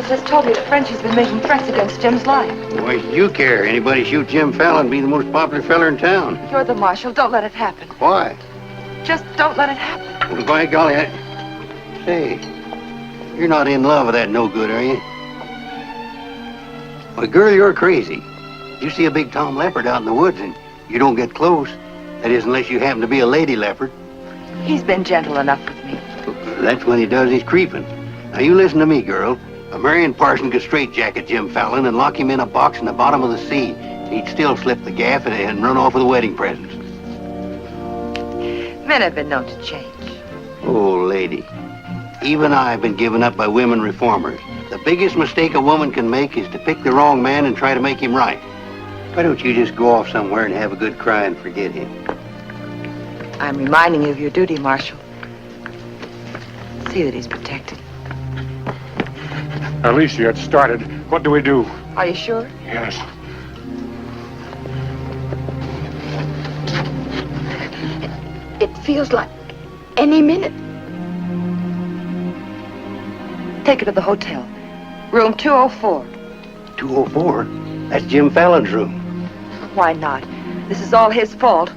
Speaker 12: Just told me that Frenchie's been making threats against Jim's life.
Speaker 9: Why should you care? Anybody shoot Jim Fallon, be the most popular fella in town.
Speaker 12: You're the marshal. Don't let it happen.
Speaker 9: Why?
Speaker 12: Just don't let it happen.
Speaker 9: Well, by golly, Say, you're not in love with that no-good, are you? Well, girl, you're crazy. You see a big tom leopard out in the woods and you don't get close. That is, unless you happen to be a lady leopard.
Speaker 12: He's been gentle enough with me.
Speaker 9: That's when he does his creeping. Now, you listen to me, girl. A Marion Parson could straitjacket Jim Fallon and lock him in a box in the bottom of the sea. He'd still slip the gaff and run off with the wedding presents.
Speaker 12: Men have been known to change.
Speaker 9: Oh, lady. Even I've been given up by women reformers. The biggest mistake a woman can make is to pick the wrong man and try to make him right. Why don't you just go off somewhere and have a good cry and forget him?
Speaker 12: I'm reminding you of your duty, Marshal. See that he's protected.
Speaker 8: Alicia, it started. What do we do?
Speaker 12: Are you sure?
Speaker 8: Yes.
Speaker 12: It feels like any minute. Take her to the hotel. Room 204.
Speaker 9: 204? That's Jim Fallon's room.
Speaker 12: Why not? This is all his fault.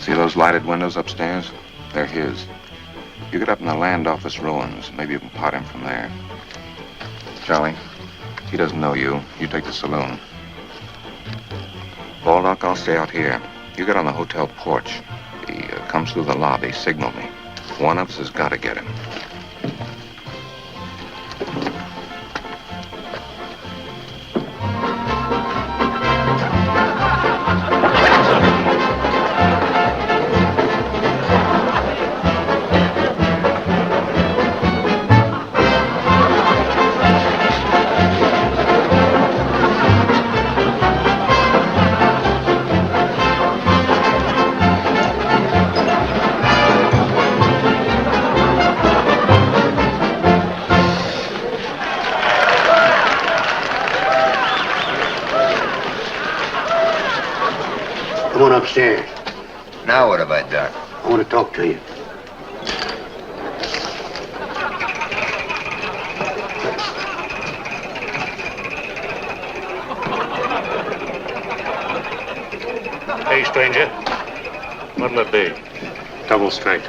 Speaker 4: See those lighted windows upstairs? They're his. You get up in the land office ruins. Maybe you can pot him from there. Charlie, he doesn't know you. You take the saloon. Baldock, I'll stay out here. You get on the hotel porch. He comes through the lobby. Signal me. One of us has got to get him.
Speaker 9: Upstairs.
Speaker 3: Now what have I done?
Speaker 9: I want to talk to you.
Speaker 8: Hey, stranger. What'll it be? Double straight.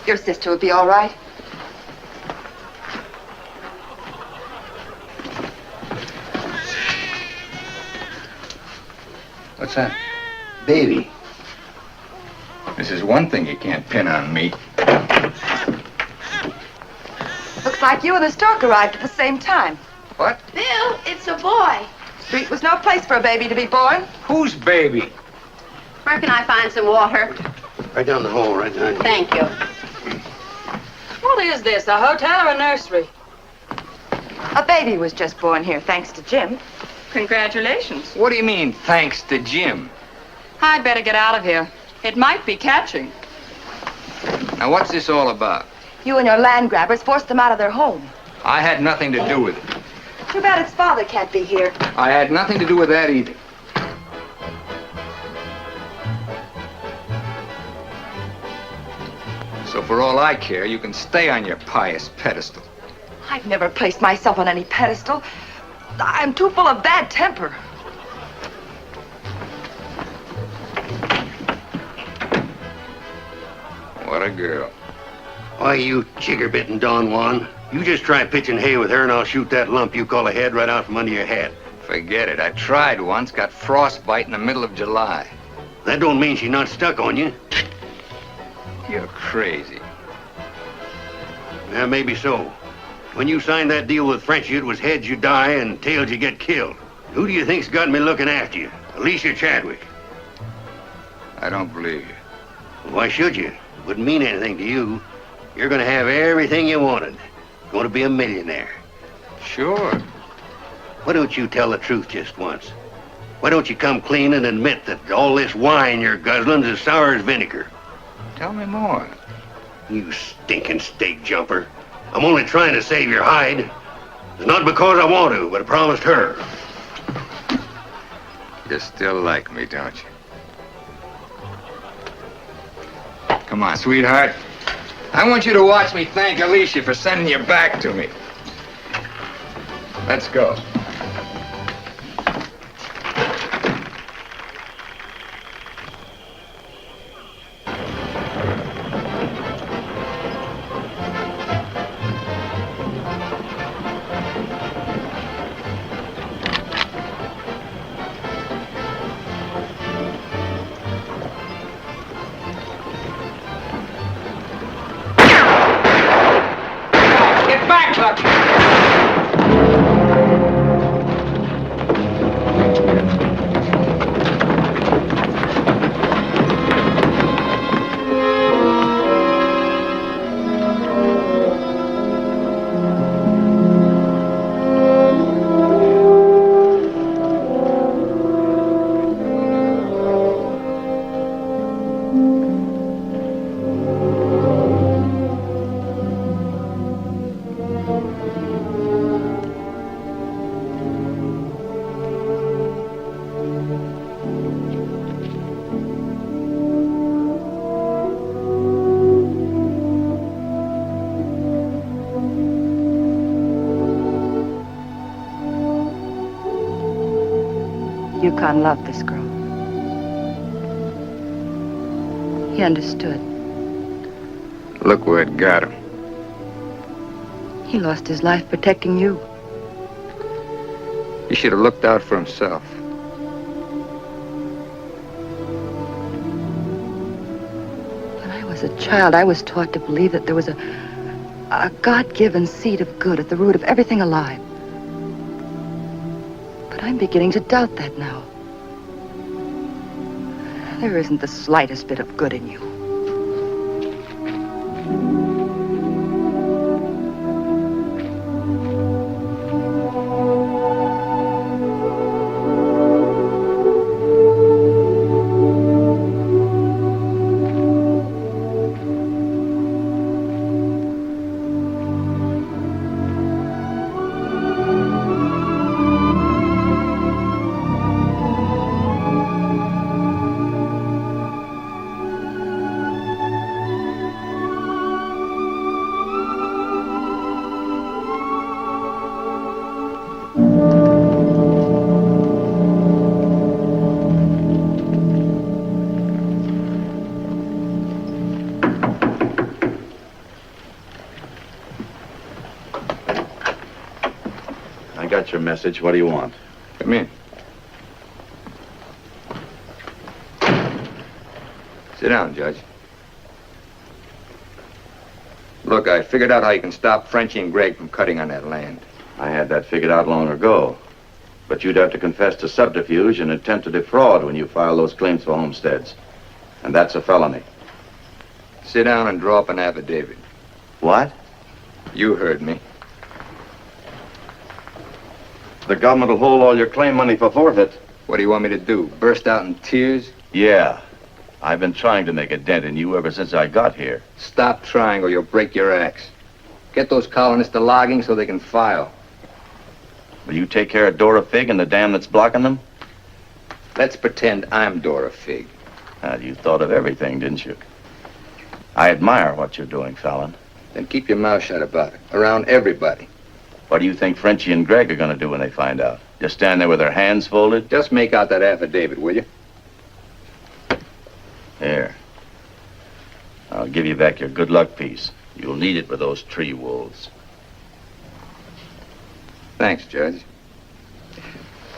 Speaker 12: Your sister will be all right.
Speaker 3: What's that?
Speaker 9: Baby.
Speaker 3: This is one thing you can't pin on me.
Speaker 12: Looks like you and the stork arrived at the same time.
Speaker 3: What?
Speaker 11: Bill, it's a boy.
Speaker 12: Street was no place for a baby to be born.
Speaker 3: Whose baby?
Speaker 11: Where can I find some water?
Speaker 9: Right down the hall, right down.
Speaker 11: Thank you.
Speaker 1: What is this, a hotel or a nursery?
Speaker 12: A baby was just born here, thanks to Jim.
Speaker 5: Congratulations.
Speaker 3: What do you mean, thanks to Jim?
Speaker 5: I'd better get out of here. It might be catching.
Speaker 3: Now, what's this all about?
Speaker 12: You and your land grabbers forced them out of their home.
Speaker 3: I had nothing to do with it.
Speaker 12: Too bad its father can't be here.
Speaker 3: I had nothing to do with that either. So for all I care, you can stay on your pious pedestal.
Speaker 12: I've never placed myself on any pedestal. I'm too full of bad temper.
Speaker 3: What a girl.
Speaker 9: Why, you chigger-bitten Don Juan. You just try pitching hay with her and I'll shoot that lump you call a head right out from under your hat.
Speaker 3: Forget it. I tried once, got frostbite in the middle of July.
Speaker 9: That don't mean she's not stuck on you.
Speaker 3: You're crazy.
Speaker 9: Yeah, maybe so. When you signed that deal with Frenchy, it was heads you die and tails you get killed. Who do you think's got me looking after you? Alicia Chadwick.
Speaker 3: I don't believe you.
Speaker 9: Why should you? Wouldn't mean anything to you. You're gonna have everything you wanted. Going to be a millionaire.
Speaker 3: Sure.
Speaker 9: Why don't you tell the truth just once? Why don't you come clean and admit that all this wine you're guzzling's as sour as vinegar?
Speaker 3: Tell me more.
Speaker 9: You stinking steak jumper. I'm only trying to save your hide. It's not because I want to, but I promised her.
Speaker 3: You still like me, don't you? Come on, sweetheart. I want you to watch me thank Alicia for sending you back to me. Let's go.
Speaker 12: Yukon loved this girl. He understood.
Speaker 3: Look where it got him.
Speaker 12: He lost his life protecting you.
Speaker 3: He should have looked out for himself.
Speaker 12: When I was a child, I was taught to believe that there was a God-given seed of good at the root of everything alive. But I'm beginning to doubt that now. There isn't the slightest bit of good in you.
Speaker 21: Your message. What do you want?
Speaker 3: Come in. Sit down, Judge. Look, I figured out how you can stop Frenchie and Gregg from cutting on that land.
Speaker 21: I had that figured out long ago. But you'd have to confess to subterfuge and attempt to defraud when you file those claims for homesteads. And that's a felony.
Speaker 3: Sit down and draw up an affidavit.
Speaker 21: What?
Speaker 3: You heard me.
Speaker 21: The government will hold all your claim money for forfeit.
Speaker 3: What do you want me to do? Burst out in tears?
Speaker 21: Yeah. I've been trying to make a dent in you ever since I got here.
Speaker 3: Stop trying or you'll break your axe. Get those colonists to logging so they can file.
Speaker 21: Will you take care of Dora Fig and the dam that's blocking them?
Speaker 3: Let's pretend I'm Dora Fig.
Speaker 21: You thought of everything, didn't you? I admire what you're doing, Fallon.
Speaker 3: Then keep your mouth shut about it. Around everybody.
Speaker 21: What do you think Frenchie and Gregg are going to do when they find out? Just stand there with their hands folded?
Speaker 3: Just make out that affidavit, will you?
Speaker 21: Here. I'll give you back your good luck piece. You'll need it with those tree wolves.
Speaker 3: Thanks, Judge.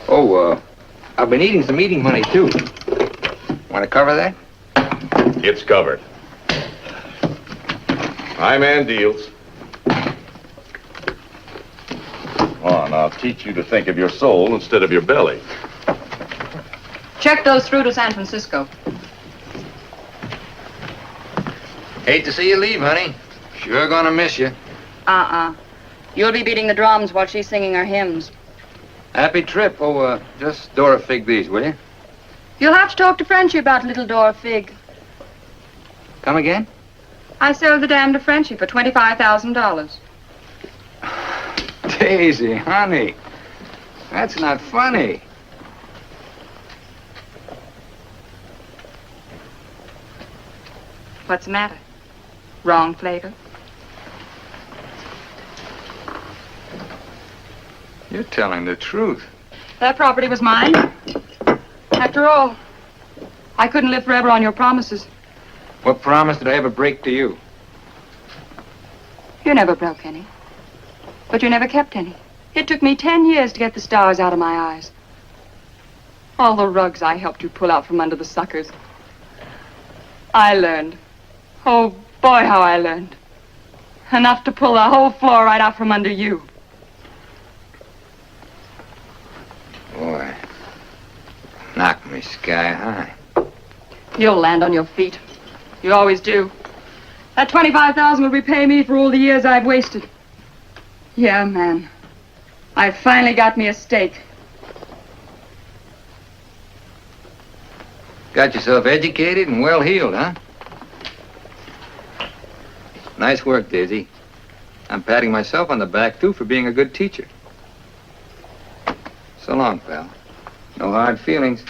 Speaker 3: Oh, I've been eating some eating money, too. Want to cover that?
Speaker 21: It's covered. My man deals. On, I'll teach you to think of your soul instead of your belly.
Speaker 5: Check those through to San Francisco.
Speaker 3: Hate to see you leave, honey. Sure gonna miss you.
Speaker 5: You'll be beating the drums while she's singing her hymns.
Speaker 3: Happy trip. Oh, just Dora Fig these, will you?
Speaker 5: You'll have to talk to Frenchie about little Dora Fig.
Speaker 3: Come again?
Speaker 5: I sold the dam to Frenchie for $25,000.
Speaker 3: Daisy, honey. That's not funny.
Speaker 5: What's the matter? Wrong flavor?
Speaker 3: You're telling the truth.
Speaker 5: That property was mine. After all, I couldn't live forever on your promises.
Speaker 3: What promise did I ever break to you?
Speaker 5: You never broke any. But you never kept any. It took me 10 years to get the stars out of my eyes. All the rugs I helped you pull out from under the suckers. I learned. Oh, boy, how I learned. Enough to pull the whole floor right out from under you.
Speaker 3: Boy, knocked me sky high.
Speaker 5: You'll land on your feet. You always do. That $25,000 will repay me for all the years I've wasted. Yeah, man. I finally got me a stake.
Speaker 3: Got yourself educated and well-heeled, huh? Nice work, Daisy. I'm patting myself on the back, too, for being a good teacher. So long, pal. No hard feelings.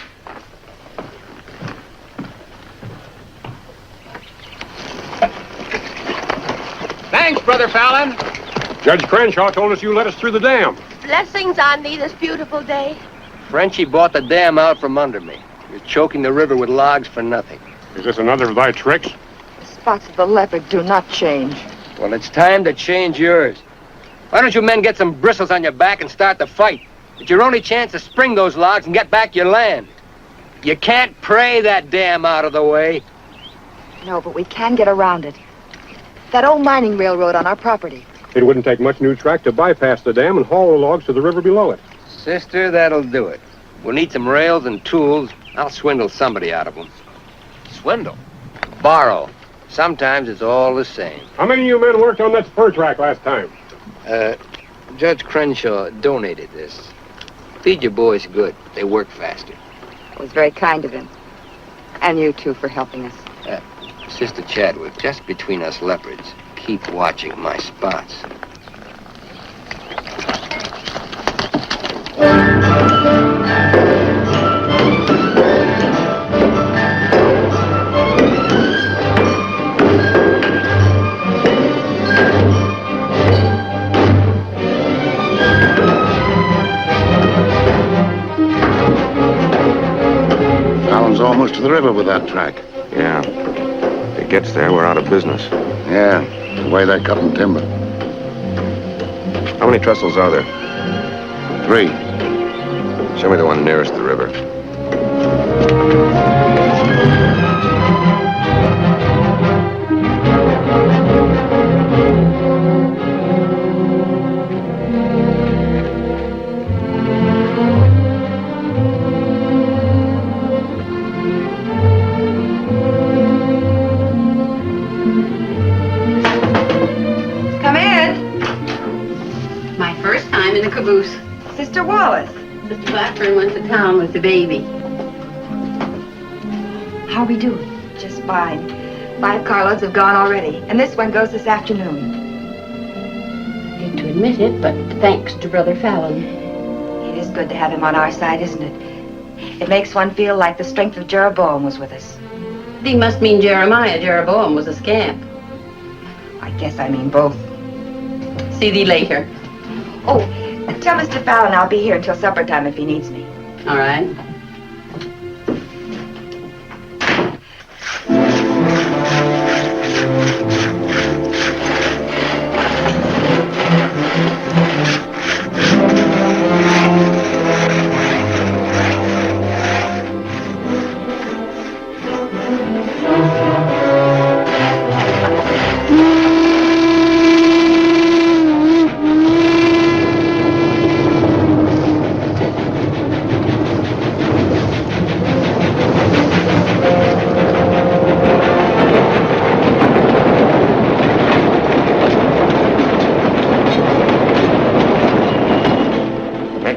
Speaker 18: Thanks, Brother Fallon.
Speaker 8: Judge Crenshaw told us you let us through the dam.
Speaker 11: Blessings on thee this beautiful day.
Speaker 18: Frenchie bought the dam out from under me. You're choking the river with logs for nothing.
Speaker 8: Is this another of thy tricks?
Speaker 12: Spots of the leopard do not change.
Speaker 18: Well, it's time to change yours. Why don't you men get some bristles on your back and start the fight? It's your only chance to spring those logs and get back your land. You can't pray that dam out of the way.
Speaker 12: No, but we can get around it. That old mining railroad on our property.
Speaker 8: It wouldn't take much new track to bypass the dam and haul the logs to the river below it.
Speaker 18: Sister, that'll do it. We'll need some rails and tools. I'll swindle somebody out of them. Swindle? Borrow. Sometimes it's all the same.
Speaker 8: How many of you men worked on that spur track last time?
Speaker 18: Judge Crenshaw donated this. Feed your boys good. They work faster.
Speaker 12: It was very kind of him. And you, too, for helping us.
Speaker 18: Sister Chadwick, just between us leopards, keep watching my spots.
Speaker 2: Fallon's almost to the river with that track.
Speaker 4: Yeah. If it gets there, we're out of business.
Speaker 2: Yeah, the way they're cutting timber.
Speaker 4: How many trestles are there?
Speaker 2: 3.
Speaker 4: Show me the one nearest the river.
Speaker 6: Mr. Wallace.
Speaker 16: Mr. Blackburn went to town with the baby.
Speaker 6: How are we doing? Just fine. 5 carloads have gone already, and this one goes this afternoon.
Speaker 16: Hate to admit it, but thanks to Brother Fallon.
Speaker 6: It is good to have him on our side, isn't it? It makes one feel like the strength of Jeroboam was with us.
Speaker 16: Thee must mean Jeremiah. Jeroboam was a scamp.
Speaker 6: I guess I mean both.
Speaker 16: See thee later.
Speaker 6: Oh, tell Mr. Fallon I'll be here until supper time if he needs me.
Speaker 16: All right.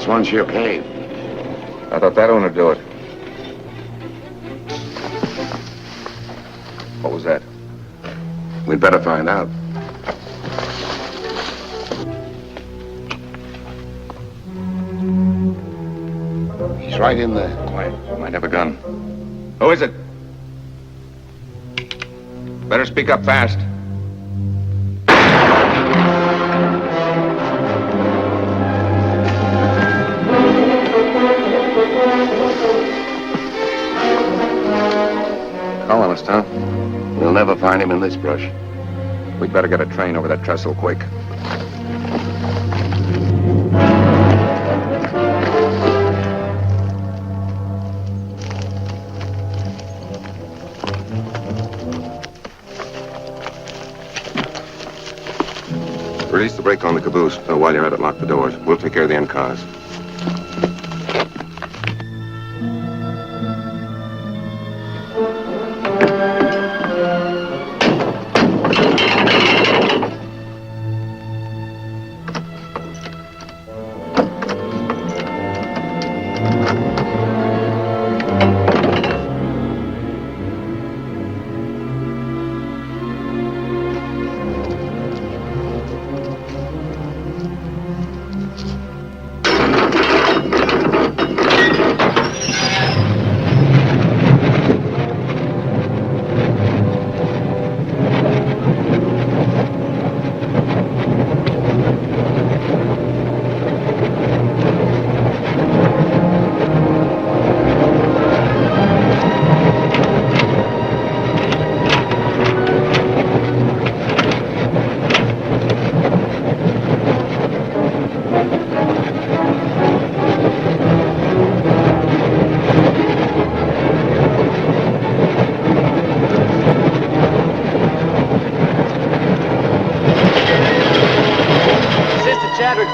Speaker 2: One's your cave.
Speaker 4: I thought that one would do it. What was that?
Speaker 2: We'd better find out. He's right in there.
Speaker 4: Quiet. Might have a gun. Who is it? Better speak up fast. Colonist, huh?
Speaker 2: We'll never find him in this brush.
Speaker 4: We'd better get a train over that trestle quick. Release the brake on the caboose. While you're at it, lock the doors. We'll take care of the end cars.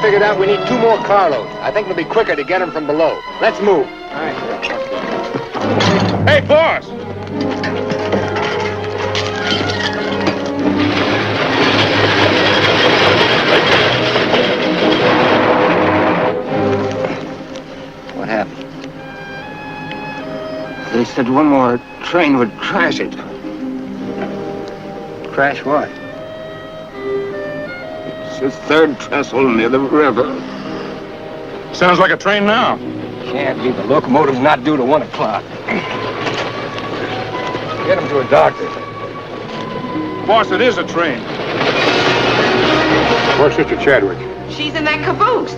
Speaker 18: Figured out we need 2 more carloads. I think it'll be quicker to get them from below. Let's move. All right.
Speaker 21: Hey, boss!
Speaker 13: What happened? They said one more train would crash it. Crash what? It's the 3rd trestle near the river.
Speaker 21: Sounds like a train now.
Speaker 18: Can't be. The locomotive's not due to 1 o'clock. Get him to a doctor.
Speaker 21: Boss, it is a train.
Speaker 7: Where's Sister Chadwick?
Speaker 6: She's in that caboose.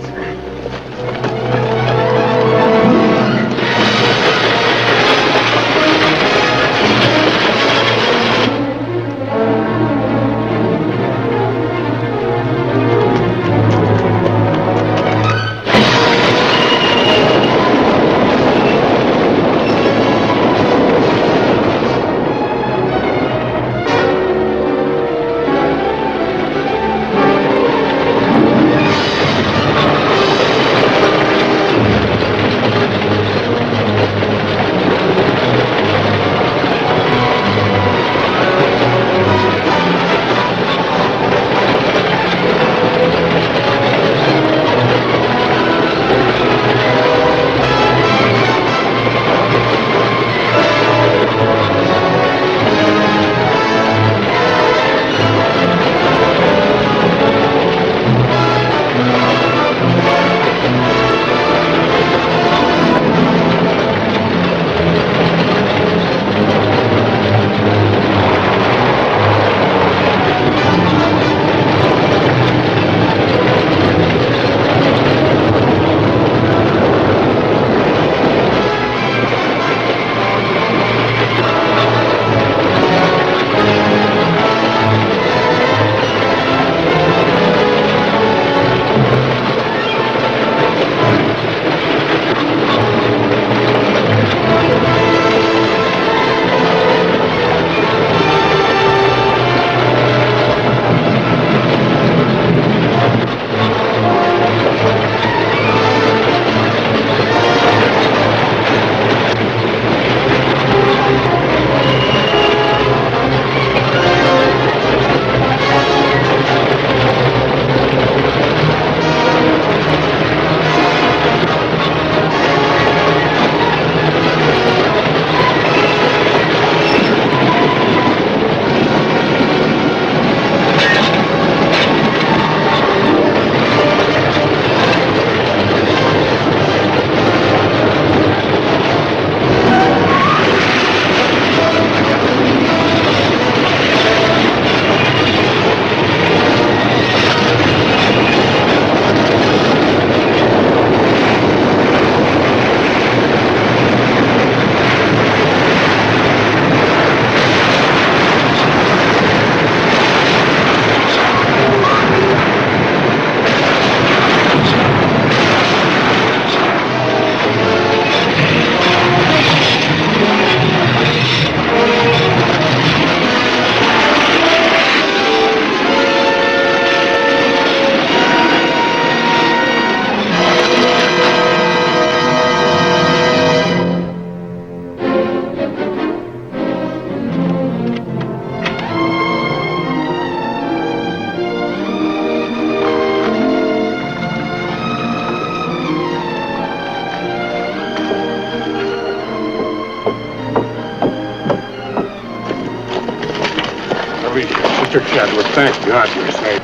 Speaker 17: Mr. Chadwick, thank God you're safe.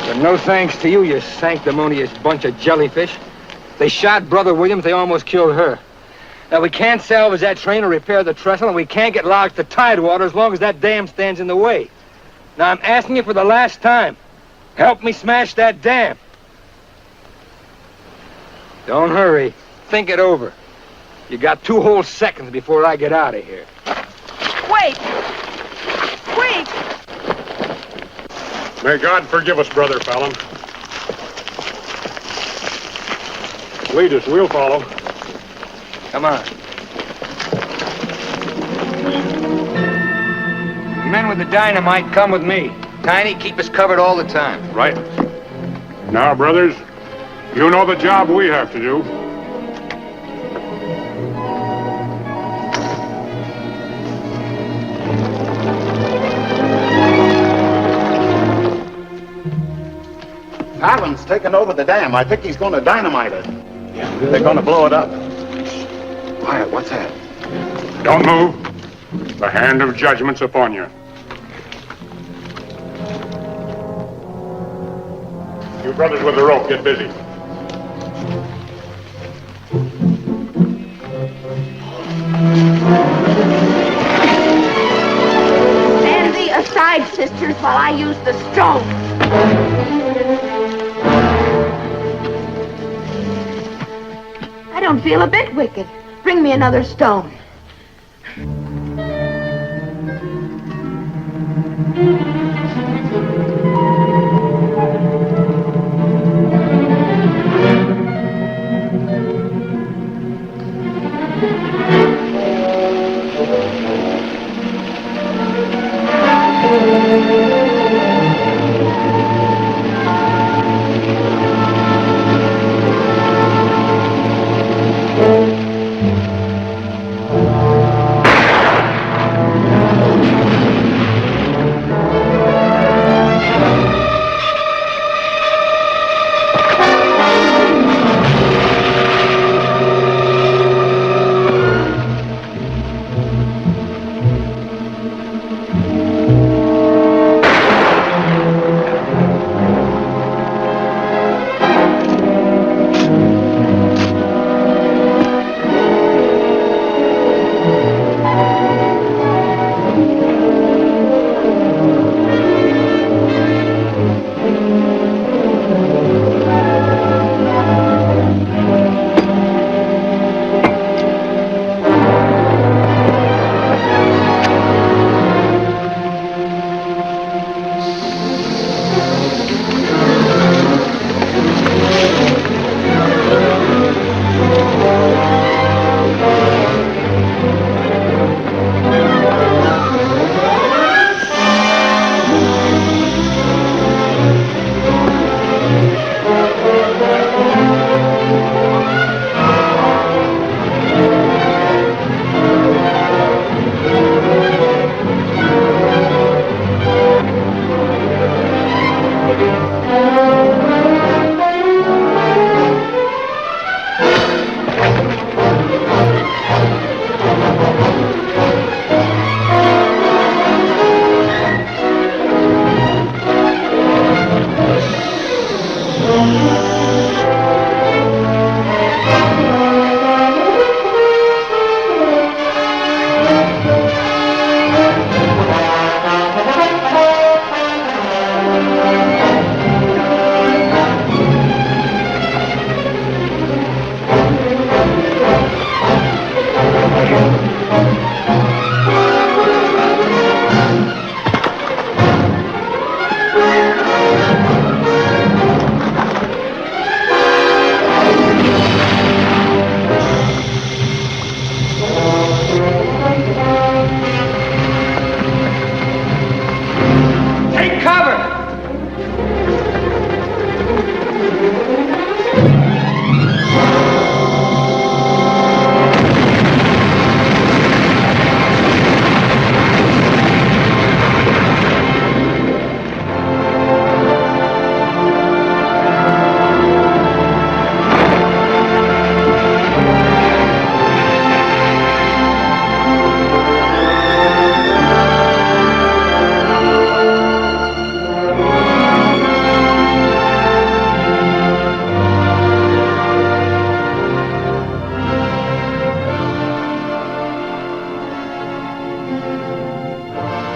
Speaker 18: But no thanks to you, you sanctimonious bunch of jellyfish. They shot Brother Williams, they almost killed her. Now, we can't salvage that train or repair the trestle, and we can't get logs to Tidewater as long as that dam stands in the way. Now, I'm asking you for the last time. Help me smash that dam. Don't hurry. Think it over. You got 2 whole seconds before I get out of here.
Speaker 11: Wait! Wait!
Speaker 17: May God forgive us, Brother Fallon. Lead us, we'll follow.
Speaker 18: Come on. The men with the dynamite, come with me. Tiny, keep us covered all the time.
Speaker 17: Right. Now, brothers, you know the job we have to do.
Speaker 2: Fallon's taken over the dam. I think he's going to dynamite it. Yeah, they're going to blow it up. Quiet, what's that?
Speaker 17: Don't move. The hand of judgment's upon you. You brothers with the rope, get busy.
Speaker 11: Stand thee aside, sisters, while I use the stone. I don't feel a bit wicked. Bring me another stone.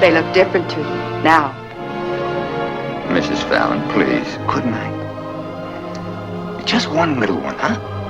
Speaker 6: They look different to you now.
Speaker 13: Mrs. Fallon, please. Good night. Just one little one, huh?